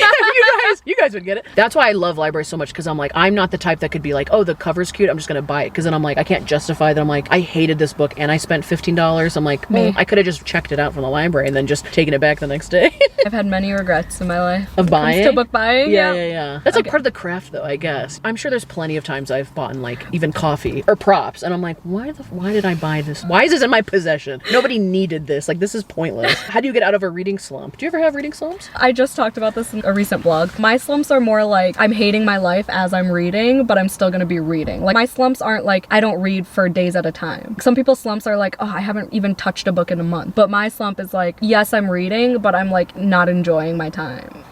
you guys would get it. That's why I love libraries so much because I'm like, I'm not the type that could be like, oh, the cover's cute, I'm just gonna buy it, because then I'm like, I can't justify that. I'm like, I hated this book and I spent $15. I'm like, I could have just checked it out from the library and then just taken it back the next day. I've had many regrets in my life of buying. To book buying. Yeah. That's like part of the craft though, I guess. I'm sure there's plenty of times I've bought like even coffee or props and I'm like, why did I buy this? Why is this in my possession? Nobody needed this. Like, this is pointless. How do you get out of a reading slump? Do you ever have reading slumps? I just talked about this in a recent blog. My slumps are more like I'm hating my life as I'm reading, but I'm still gonna be reading. Like, my slumps aren't like I don't read for days at a time. Some people's slumps are like, oh, I haven't even touched a book in a month. But my slump is like, yes, I'm reading, but I'm like not enjoying my time.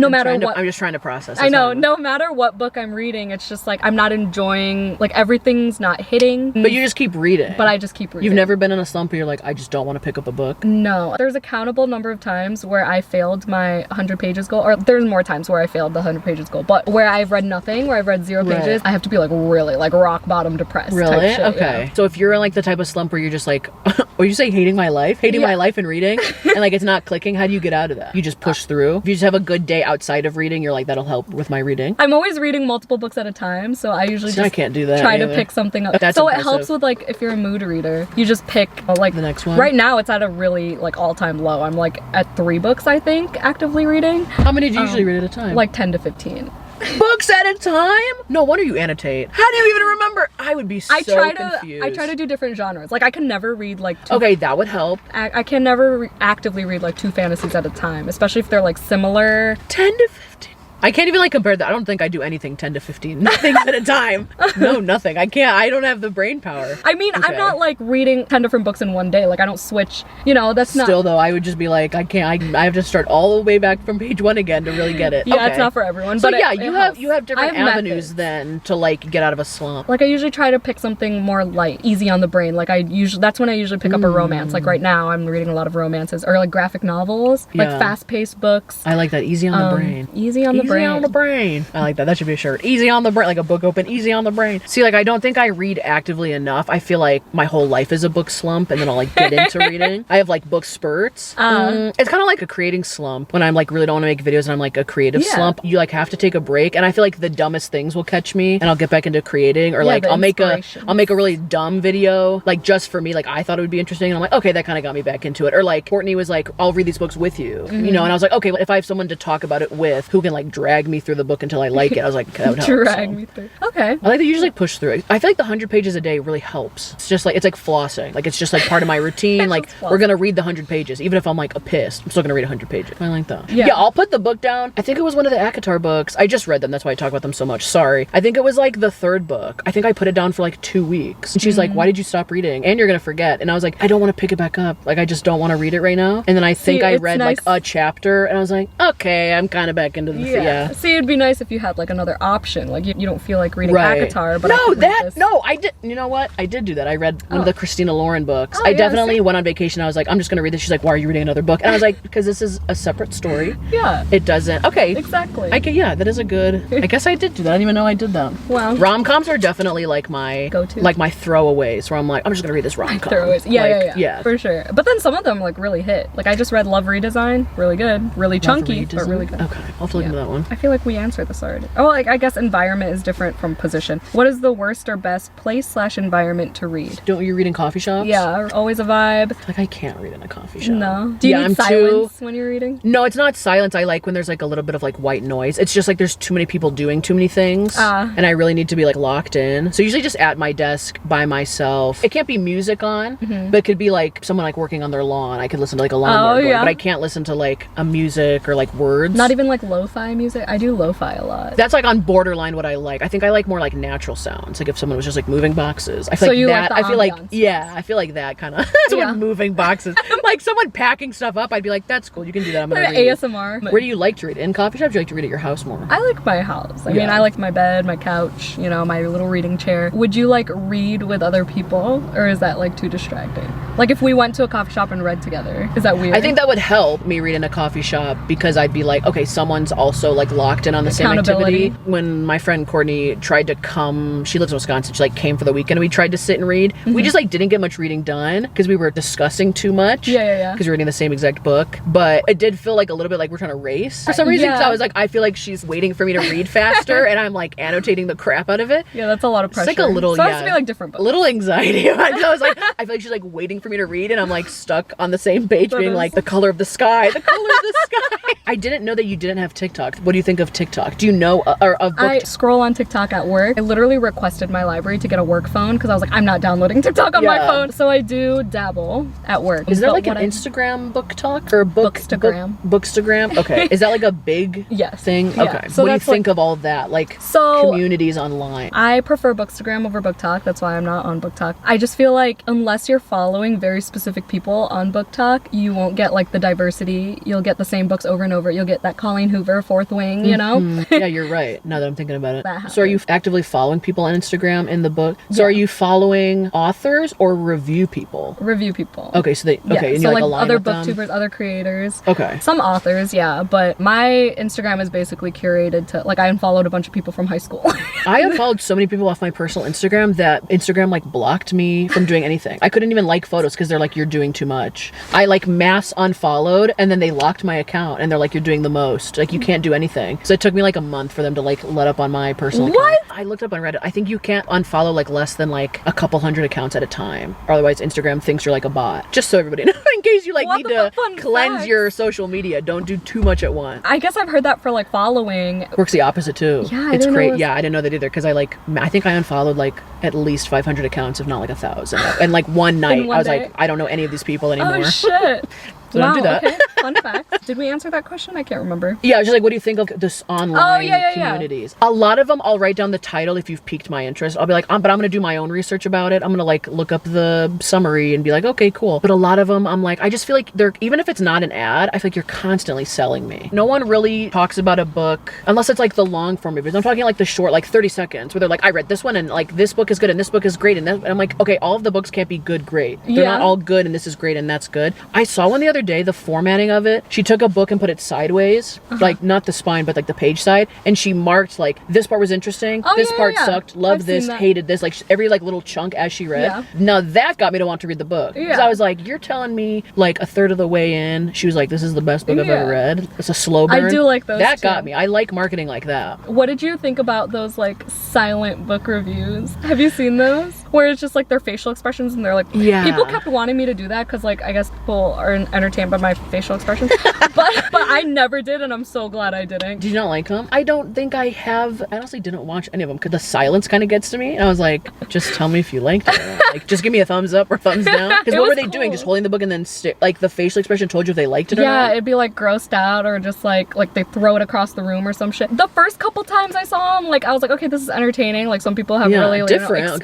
I'm just trying to process. I know, no matter what book I'm reading, it's just like I'm not enjoying, like everything's not hitting. But you just keep reading. But I just keep reading. You've never been in a slump where you're like, I just don't want to pick up a book? No. There's a countable number of times where I failed my 100 pages goal, or there's more times where I failed the 100 pages goal, but where I've read nothing, where I've read 0 pages, I have to be like really like rock bottom depressed. Really? Type shit, okay. Yeah. So if you're in like the type of slump where you're just like, or you say hating my life and reading, and like it's not clicking, how do you get out of that? You just push through? If you just have a good day outside of reading, you're like, that'll help with my reading. I'm always reading multiple books at a time, so I usually I can't do that try either. to pick something up. That's so impressive. It helps with like if you're a mood reader, you just pick like the next one. Right now it's at a really like all-time low. I'm like at 3 books I think actively reading. How many do you usually read at a time? Like 10 to 15. Books at a time? No wonder you annotate. How do you even remember? I would be confused. I try to do different genres. Like I can never read like okay, that would help. I can never actively read like 2 fantasies at a time, especially if they're like similar. 10 to 15. I can't even like compare that. I don't think I do anything 10 to 15 things at a time. No, nothing. I can't. I don't have the brain power. I mean, I'm not like reading 10 different books in one day. Like I don't switch, you know, that's not. Still though, I would just be like, I can't. I have to start all the way back from page 1 again to really get it. Yeah, it's not for everyone. So but yeah, you have different avenues then to like get out of a slump. Like I usually try to pick something more light, easy on the brain. Like that's when I usually pick up a romance. Like right now I'm reading a lot of romances or like graphic novels, like fast-paced books. I like that. Easy on the brain. Easy on the brain. I like that. That should be a shirt. Easy on the brain, like a book open, easy on the brain. See, like I don't think I read actively enough. I feel like my whole life is a book slump and then I'll like get into reading. I have like book spurts. It's kind of like a creating slump when I'm like really don't want to make videos and I'm like a creative slump. You like have to take a break and I feel like the dumbest things will catch me and I'll get back into creating or like I'll make a really dumb video like just for me. Like I thought it would be interesting and I'm like, okay, that kind of got me back into it. Or like Courtney was like, I'll read these books with you, you know, and I was like, okay, if I have someone to talk about it with who can like drag me through the book until I like it, I was like, that would help. Drag me through. Okay. I like that you just like push through it. I feel like the 100 pages a day really helps. It's just like, it's like flossing. Like it's just like part of my routine. Like we're gonna read the 100 pages. Even if I'm like pissed, I'm still gonna read 100 pages. I like that. Yeah, I'll put the book down. I think it was one of the Akatar books. I just read them. That's why I talk about them so much. Sorry. I think it was like the 3rd book. I think I put it down for like 2 weeks. And she's like, why did you stop reading? And you're gonna forget. And I was like, I don't want to pick it back up. Like I just don't want to read it right now. And then I think I read like a chapter and I was like, okay, I'm kind of back into the See, it'd be nice if you had like another option. Like you don't feel like reading Akatar, but I did. You know what? I did do that. I read one of the Christina Lauren books. I definitely went on vacation. I was like, I'm just gonna read this. She's like, why are you reading another book? And I was like, because this is a separate story. Yeah. It doesn't. Okay. Exactly. That is a good. I guess I did do that. I didn't even know I did that. Wow. Rom-coms are definitely like my go-to, like my throwaways. Where I'm like, I'm just gonna read this rom-com. Throwaways. Yeah, for sure. But then some of them like really hit. Like I just read Love Redesign. Really good. Really chunky, but really good. Okay, I'll have to look into that one. one? I feel like we answered this already. Oh, like I guess environment is different from position. What is the worst or best place/environment to read? Don't you read in coffee shops? Yeah, always a vibe. Like I can't read in a coffee shop. No. Do you need silence when you're reading? No, it's not silence. I like when there's like a little bit of like white noise. It's just like there's too many people doing too many things, and I really need to be like locked in. So usually just at my desk by myself. It can't be music on, but it could be like someone like working on their lawn. I could listen to like a lawnmower going, but I can't listen to like a music or like words. Not even like lo-fi music. I do lo-fi a lot. That's like on borderline what I like. I think I like more like natural sounds. Like if someone was just like moving boxes. I feel like that. I feel like I feel like that kind of. That's what moving boxes. Like someone packing stuff up. I'd be like, that's cool. You can do that. I'm gonna read ASMR. Where do you like to read? In coffee shops? Or do you like to read at your house more? I like my house. I mean, I like my bed, my couch, you know, my little reading chair. Would you like read with other people, or is that like too distracting? Like if we went to a coffee shop and read together, is that weird? I think that would help me read in a coffee shop because I'd be like, okay, someone's also like locked in on the same activity. When my friend Courtney tried to come, she lives in Wisconsin, she like came for the weekend and we tried to sit and read. We just like didn't get much reading done because we were discussing too much. Because we were reading the same exact book. But it did feel like a little bit like we're trying to race for some reason. Because I was like, I feel like she's waiting for me to read faster and I'm like annotating the crap out of it. Yeah, that's a lot of pressure. It's like a little, so it has to be like different books. A little anxiety. I was like, I feel like she's like waiting for me to read and I'm like stuck on the same page being like the color of the sky, the color of the sky. I didn't know that you didn't have TikTok. What do you think of TikTok? Do you know of book? I scroll on TikTok at work. I literally requested my library to get a work phone because I was like, I'm not downloading TikTok on my phone. So I do dabble at work. Is there like an Instagram book talk or Bookstagram? Bookstagram? Okay. Is that like a big thing? Yeah. Okay. So what do you think of all of that? Like communities online? I prefer Bookstagram over BookTok. That's why I'm not on BookTok. I just feel like unless you're following very specific people on BookTok, you won't get like the diversity. You'll get the same books over and over. You'll get that Colleen Hoover Fourth Wing, you know? Yeah, you're right. Now that I'm thinking about it. So are you actively following people on Instagram in the book? So are you following authors or review people? Review people. Okay, so and so you like align other with them? booktubers, other creators. Okay. Some authors, but my Instagram is basically curated to like I unfollowed a bunch of people from high school. I unfollowed so many people off my personal Instagram that Instagram like blocked me from doing anything. I couldn't even like photos because they're like, you're doing too much. I like mass unfollowed and then they locked my account and they're like, you're doing the most. Like you can't do anything. So it took me like a month for them to like let up on my personal account. I looked up on Reddit. I think you can't unfollow like less than like a couple hundred accounts at a time. Or otherwise Instagram thinks you're like a bot. Just so everybody knows, in case you like need to cleanse your social media. Don't do too much at once. I guess I've heard that for like following. Works the opposite too. Yeah, it's great. Yeah, I didn't know that either because I think I unfollowed like at least 500 accounts, if not like 1,000. And like one night I was like, I don't know any of these people anymore. Oh shit. So don't do that. Okay. Fun fact. Did we answer that question? I can't remember. Yeah, I was just like, what do you think of this online communities? A lot of them, I'll write down the title if you've piqued my interest. I'll be like, but I'm going to do my own research about it. I'm going to like look up the summary and be like, okay, cool. But a lot of them, I'm like, I just feel like even if it's not an ad, I feel like you're constantly selling me. No one really talks about a book unless it's like the long form reviews. I'm talking like the short, like 30 seconds where they're like, I read this one and like this book is good and this book is great. And I'm like, okay, all of the books can't be good, great. They're not all good and this is great and that's good. I saw one the other day, the formatting of it, she took a book and put it sideways, like not the spine but like the page side, and she marked like this part was interesting, this part sucked, loved this, hated this, like every like little chunk as she read. Now that got me to want to read the book because I was like, you're telling me like a third of the way in she was like, this is the best book I've ever read. It's a slow burn. I do like those that got me. I like marketing like that. What did you think about those like silent book reviews? Have you seen those where it's just like their facial expressions and they're like, people kept wanting me to do that because like I guess people are entertained by my facial expressions but I never did and I'm so glad I didn't. Did you not like them? I don't think I have. I honestly didn't watch any of them because the silence kind of gets to me and I was like, just tell me if you liked it. Like just give me a thumbs up or thumbs down because what were they doing? Just holding the book and then like the facial expression told you if they liked it or not? It'd be like grossed out or just like they throw it across the room or some shit. The first couple times I saw them, like I was like, okay, this is entertaining. Like some people have really different,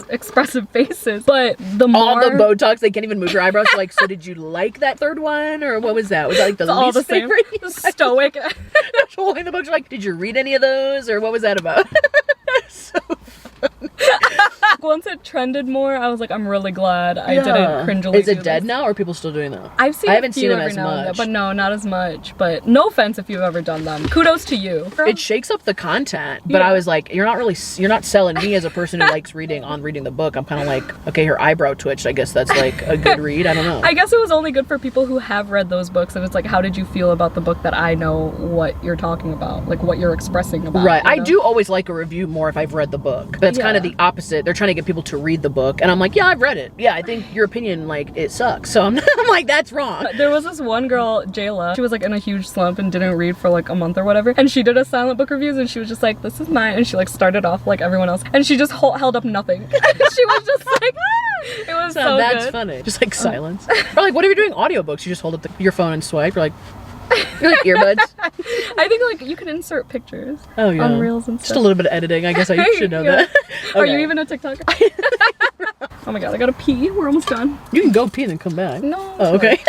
expressive faces, but the more all the Botox, they can't even move your eyebrows. Like, so did you like that third one or what was that? Was that like the least favorite? Stoic. Holding the books, like, did you read any of those or what was that about? So fun. once it trended more, I was like, I'm really glad I didn't cringily. Is it dead now, or are people still doing that? I haven't seen them as much, but no, not as much. But no offense if you've ever done them. Kudos to you. It shakes up the content, but I was like, you're not selling me as a person who likes reading the book. I'm kind of like, okay, her eyebrow twitched. I guess that's like a good read. I don't know. I guess it was only good for people who have read those books, and it's like, how did you feel about the book that I know what you're talking about, like what you're expressing about? Right. I do always like a review more if I've read the book. That's kind of the opposite. They're trying to get people to read the book, and I'm like, yeah, I've read it. Yeah, I think your opinion, like, it sucks. So I'm like, that's wrong. There was this one girl, Jayla. She was like in a huge slump and didn't read for like a month or whatever, and she did a silent book reviews, and she was just like, this is mine, and she like started off like everyone else, and she just held up nothing. She was just like, it was so that's good. funny. Just like silence. Or like, what if you're doing audiobooks? You just hold up your phone and swipe. You're like earbuds. I think like you can insert pictures on Reels and stuff. Just a little bit of editing. I guess I should know that. Okay. Are you even a TikToker? Oh my god, I gotta pee. We're almost done. You can go pee and then come back. No. Oh, okay.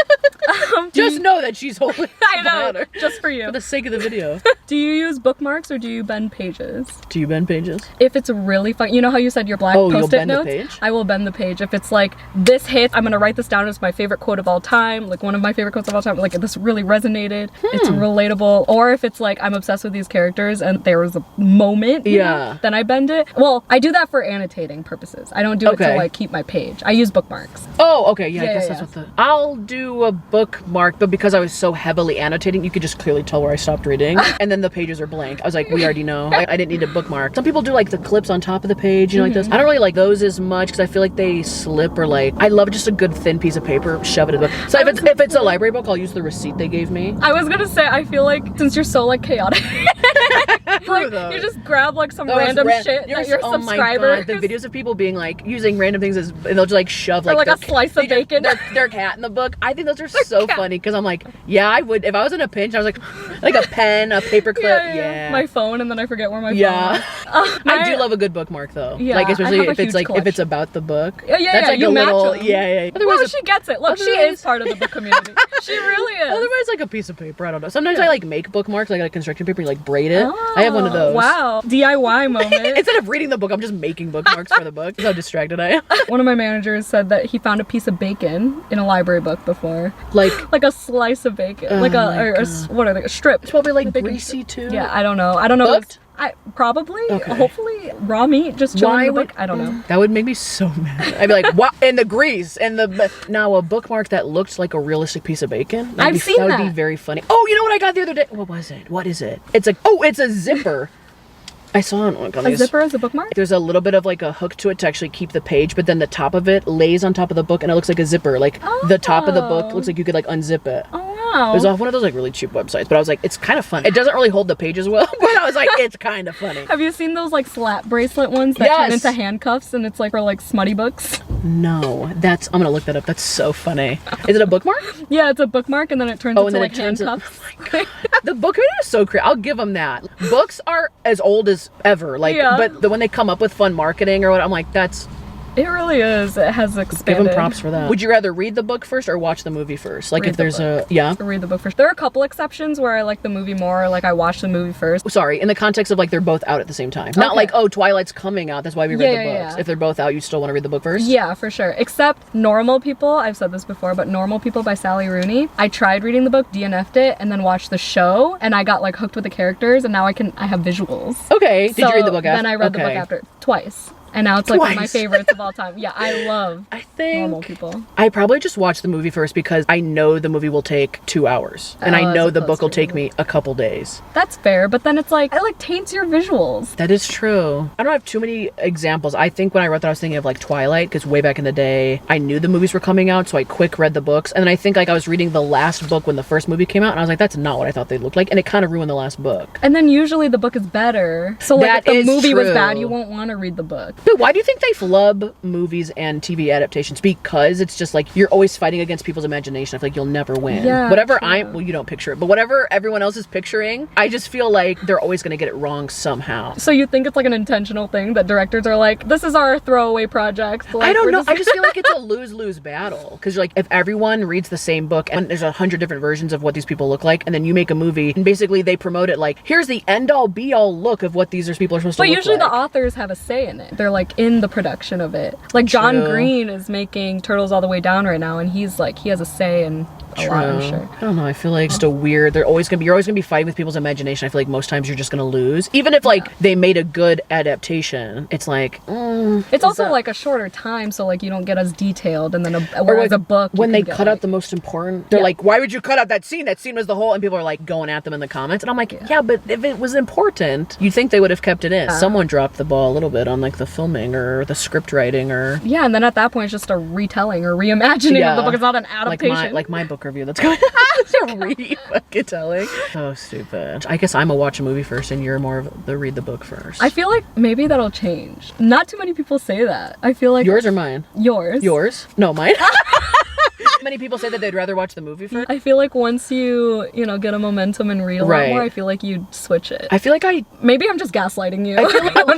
Just know that she's holding. I know. Just for you. For the sake of the video. Do you use bookmarks or do you bend pages? Do you bend pages? If it's really fun, you know how you said your black post-it notes? The page? I will bend the page. If it's like, this hits, I'm gonna write this down as my favorite quote of all time, like one of my favorite quotes of all time, like this really resonated, it's relatable. Or if it's like, I'm obsessed with these characters and there was a moment, then I bend it. Well, I do that for annotating purposes. I don't do it to like keep my page. I use bookmarks. Oh, okay, yeah, I guess that's what the... I'll do a bookmark, but because I was so heavily annotating, you could just clearly tell where I stopped reading. And then the pages are blank. I was like, we already know. I didn't need a bookmark. Some people do like the clips on top of the page, you know, like those. I don't really like those as much because I feel like they slip, or like, I love just a good thin piece of paper, shove it in the book. So if it's a library book, I'll use the receipt they gave me. I was gonna say, I feel like since you're so like chaotic, like you just grab like some random shit that your subscribers. The videos of people being like using random things as, and they'll just like shove like, a slice of bacon, their cat in the book. I think those are so funny because I'm like, yeah, I would if I was in a pinch. I was like a pen, a paper clip, my phone, and then I forget where my phone is. I do love a good bookmark though. Like especially if it's like collection. If it's about the book. That's like you a little Otherwise, well, she gets it. Look, she is part of the book community. She really is. Otherwise, like a piece of paper. I don't know. Sometimes I like make bookmarks. I got a construction paper. You like braid it. I have one of those. Wow, DIY moment. Instead of reading the book, I'm just making bookmarks for the book. That's how distracted I am. One of my managers said that he found a piece of bacon in a library book before. Like a slice of bacon, like what are they? A strip. It's probably like greasy too. Yeah, I don't know. I don't know. Cooked? Probably, hopefully, raw meat, just chilling in the book. I don't know. That would make me so mad. I'd be like, what? And the grease, and now a bookmark that looked like a realistic piece of bacon. That would be very funny. Oh, you know what I got the other day? What was it? What is it? It's like, it's a zipper. I saw it on a zipper as a bookmark? There's a little bit of like a hook to it to actually keep the page, but then the top of it lays on top of the book and it looks like a zipper. Like the top of the book looks like you could like unzip it. Oh wow. It was off one of those like really cheap websites, but I was like, it's kind of fun. It doesn't really hold the pages well, but I was like, it's kind of funny. Have you seen those like slap bracelet ones that turn into handcuffs and it's like for like smutty books? No, I'm gonna look that up. That's so funny. Is it a bookmark? Yeah, it's a bookmark and then it turns into like handcuffs. The book is so creative. I'll give them that. Books are as old as ever. Like, but when they come up with fun marketing or what, I'm like, it really is. It has expanded. Give them props for that. Would you rather read the book first or watch the movie first? Like, if there's read the book first. There are a couple exceptions where I like the movie more, or like I watch the movie first. Sorry, in the context of like they're both out at the same time. Not like, oh, Twilight's coming out, that's why we read the books. If they're both out, you still want to read the book first? Yeah, for sure. Except Normal People, I've said this before, but Normal People by Sally Rooney. I tried reading the book, DNF'd it, and then watched the show, and I got like hooked with the characters, and now I have visuals. Okay. Did you read the book after? Then I read the book after twice. And now it's like one of my favorites of all time. Yeah, I love Normal People. I probably just watch the movie first because I know the movie will take 2 hours. And I know the book will take me a couple days. That's fair, but then it's like, it like taints your visuals. That is true. I don't have too many examples. I think when I wrote that I was thinking of like Twilight, because way back in the day, I knew the movies were coming out, so I quick read the books. And then I think like I was reading the last book when the first movie came out, and I was like, that's not what I thought they looked like. And it kind of ruined the last book. And then usually the book is better. So like if the movie was bad, you won't want to read the book. But why do you think they flub movies and TV adaptations? Because it's just like you're always fighting against people's imagination. I feel like you'll never win. Yeah, whatever well, you don't picture it, but whatever everyone else is picturing, I just feel like they're always going to get it wrong somehow. So you think it's like an intentional thing that directors are like, this is our throwaway project? Like, I don't know. I just feel like it's a lose-lose battle. Because like if everyone reads the same book and there's 100 different versions of what these people look like, and then you make a movie and basically they promote it like, here's the end-all be-all look of what these people are supposed to look like. But usually the authors have a say in it. They're they're like in the production of it. Like John Green is making Turtles All the Way Down right now, and he's like, he has a say in a lot, I'm sure. I don't know, I feel like just a weird, you're always gonna be fighting with people's imagination. I feel like most times you're just gonna lose. Even if like they made a good adaptation, it's like, it's also like a shorter time, so like you don't get as detailed, and then whereas a book, when they cut out the most important, they're like, why would you cut out that scene? That scene was the whole, and people are like going at them in the comments, and I'm like, yeah, but if it was important, you'd think they would have kept it in. Someone dropped the ball a little bit on like the filming or the script writing or and then at that point it's just a retelling or reimagining of the book. It's not an adaptation. Like my book review that's going to fucking telling. So stupid. I guess I'm a watch a movie first and you're more of the read the book first. I feel like maybe that'll change. Not too many people say that. I feel like yours or mine? Yours. No, mine. Many people say that they'd rather watch the movie first. I feel like once you get a momentum and read a lot more, I feel like you'd switch it. I feel like maybe I'm just gaslighting you.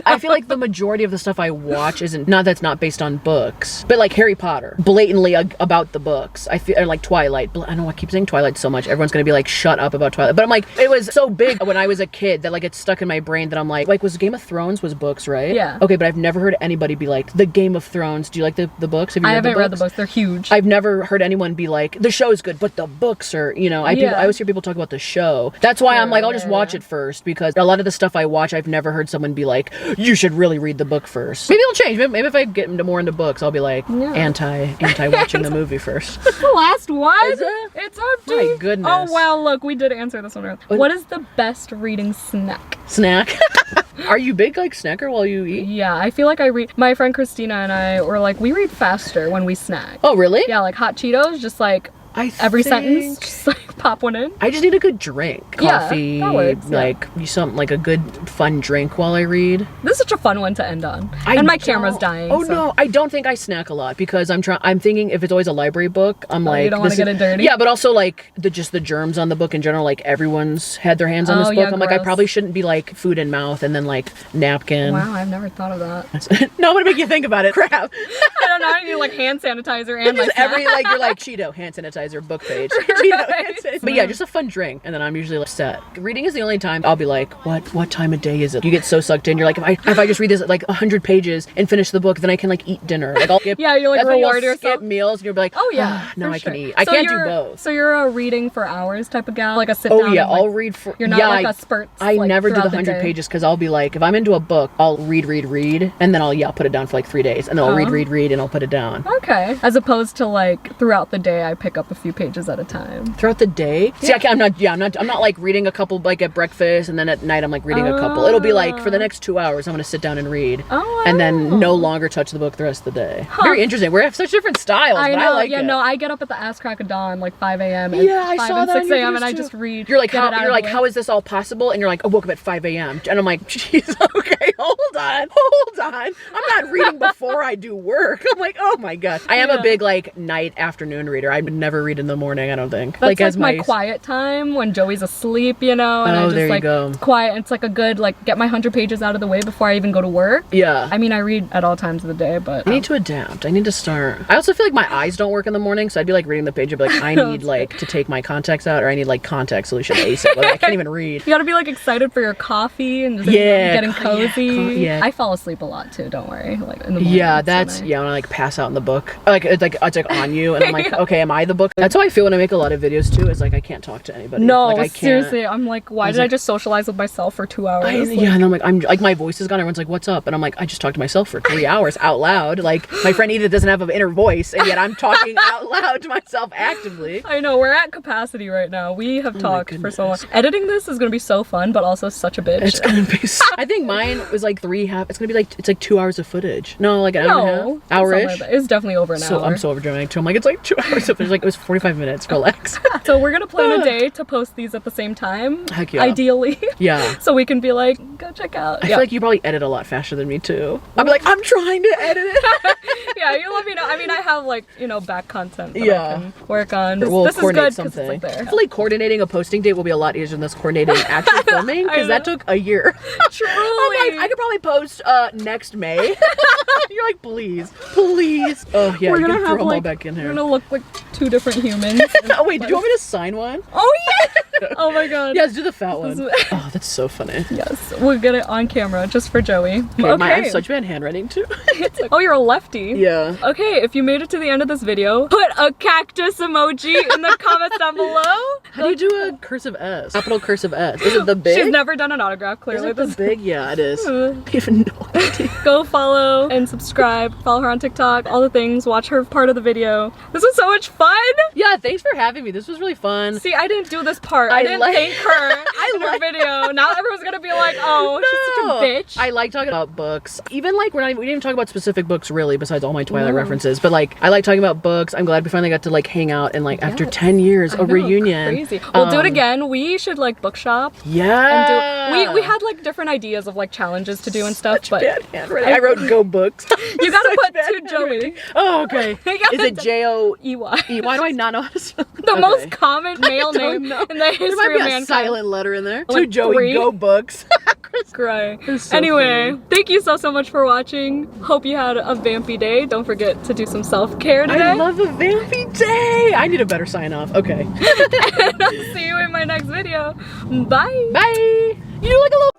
I feel like the majority of the stuff I watch isn't, not that's not based on books, but like Harry Potter, blatantly about the books. I feel, or like Twilight. I don't know, I keep saying Twilight so much. Everyone's gonna be like, shut up about Twilight. But I'm like, it was so big when I was a kid that like it's stuck in my brain that I'm like was Game of Thrones was books, right? Yeah. Okay, but I've never heard anybody be like, the Game of Thrones. Do you like the books? Have you read the books? I haven't read the books. They're huge. I've never heard anyone be like, the show's good, but the books are, I always hear people talk about the show. That's why I'm like, I'll just watch it first, because a lot of the stuff I watch, I've never heard someone be like, you should really read the book first. Maybe it'll change. Maybe if I get more into books, I'll be like, anti watching the movie first. The last one? Is it? It's empty. My goodness. Oh wow, look, we did answer this one earlier. What is the best reading snack? Are you big like snacker while you eat? Yeah, I feel like I read. My friend Christina and I were like, we read faster when we snack. Oh really? Yeah, like hot Cheetos, just like every sentence, just like pop one in. I just need a good drink. Coffee, that works, like something like a good fun drink while I read. This is such a fun one to end on. And my camera's dying. Oh no, I don't think I snack a lot because I'm thinking if it's always a library book, I'm like, you don't want to get it dirty. Yeah, but also like just the germs on the book in general, like everyone's had their hands on this book. Yeah, I'm like, I probably shouldn't be like food in mouth and then like napkin. Wow, I've never thought of that. No, I'm gonna make you think about it. Crap. I don't know, I need like hand sanitizer and just you're like Cheeto, hand sanitizer, book page. But yeah, just a fun drink, and then I'm usually set. Reading is the only time I'll be like, what time of day is it? You get so sucked in, you're like, if I just read this like 100 pages and finish the book, then I can like eat dinner. Like I'll skip. Yeah, you're like reward yourself. Skip meals, and you'll be like, oh yeah, now I can eat. I can't do both. So you're a reading for hours type of gal, like a sit down. Oh yeah, I'll read for. You're not like a spurt. I never do the 100 pages because I'll be like, if I'm into a book, I'll read, and then I'll put it down for like 3 days, and then I'll read, and I'll put it down. Okay, as opposed to like throughout the day, I pick up a few pages at a time. Throughout the day? See, I'm not like reading a couple like at breakfast and then at night I'm like reading a couple. It'll be like for the next 2 hours I'm gonna sit down and read. And then no longer touch the book the rest of the day. Very interesting. We have such different styles, but I like it. No, I get up at the ass crack of dawn, like 5 a.m. Yeah, I saw that 6 a.m. and I just read. You're like, how is this all possible? And you're like, I woke up at 5 a.m. And I'm like, jeez, okay, hold on. I'm not reading before I do work. I'm like, oh my gosh. I am a big like night afternoon reader. I would never read in the morning, I don't think. That's like as my quiet time when Joey's asleep, and I just like it's quiet. It's like a good like get my 100 pages out of the way before I even go to work. Yeah. I mean, I read at all times of the day, but I need to adapt. I need to start. I also feel like my eyes don't work in the morning, so I'd be like reading the page. I'd be like, I need like to take my contacts out, or I need like contact solution ASAP. Like, I can't even read. You gotta be like excited for your coffee and just getting cozy. I fall asleep a lot too. Don't worry. Like in the morning. Yeah, that's when I like pass out in the book. It's like on you, and I'm like, okay, am I the book? That's how I feel when I make a lot of videos too. Is like I can't talk to anybody. No, like, I seriously, I'm like, why did I just socialize with myself for 2 hours? And I'm like, my voice is gone. Everyone's like, what's up? And I'm like, I just talked to myself for 3 hours out loud. Like my friend Edith doesn't have an inner voice, and yet I'm talking out loud to myself actively. I know, we're at capacity right now. We have talked for so long. Editing this is gonna be so fun, but also such a bitch. It's gonna be. I think mine was like it's gonna be like it's like 2 hours of footage. No, like an hour and a half. Hour-ish. It's definitely over an hour. I'm so overdramatic too. I'm like, it's like 2 hours of footage. Like it was 45 minutes. Relax. So we're gonna plan a day to post these at the same time. Heck yeah. Ideally. Yeah. So we can be like, go check out. I feel like you probably edit a lot faster than me too. I'm like, I'm trying to edit it. Yeah, you let me know. I mean, I have like, back content that I can work on. We'll this is good because something. it's like there. Hopefully coordinating a posting date will be a lot easier than this coordinating actual filming, because that took a year. Truly. I'm like, I could probably post next May. You're like, please. Oh yeah, we're gonna throw them all back in here. We're gonna look like two different humans. Oh wait, do you want me to sign one? Oh yeah. Oh my god. Yes, do the fat one. Oh, that's so funny. Yes, we'll get it on camera just for Joey. Okay. I have such bad handwriting too. Oh, you're a lefty. Yeah. Okay, if you made it to the end of this video, put a cactus emoji in the comments down below. How do you do a cursive S? Capital cursive S. Is it the big? She's never done an autograph, clearly. Is it the big? Yeah, it is. I have no idea. Go follow and subscribe. Follow her on TikTok, all the things. Watch her part of the video. This was so much fun. Yeah, thanks for having me. This was really fun. See, I didn't do this part. I didn't thank her in her video. Now everyone's gonna be like, oh, she's such a bitch. I like talking about books. Even like we didn't even talk about specific books really, besides all my Twilight references. But like, I like talking about books. I'm glad we finally got to like hang out and like after 10 years, a reunion. Crazy. We'll do it again. We should like bookshop. Yeah. And we had like different ideas of like challenges to do and stuff. But bad handwriting. I wrote Go Books. You gotta put to Joey. Oh, okay. Is it J-O-E-Y? Why do I not know how to spell it? The most common male name in the history there might be of a mankind. silent letter in there. Like to Joey, 3. Go Books. Cry. So anyway, funny. thank you so much for watching. Hope you had a vampy day. Don't forget to do some self-care today. I love a vampy day. I need a better sign off. Okay. And I'll see you in my next video. Bye. Bye. You do like a little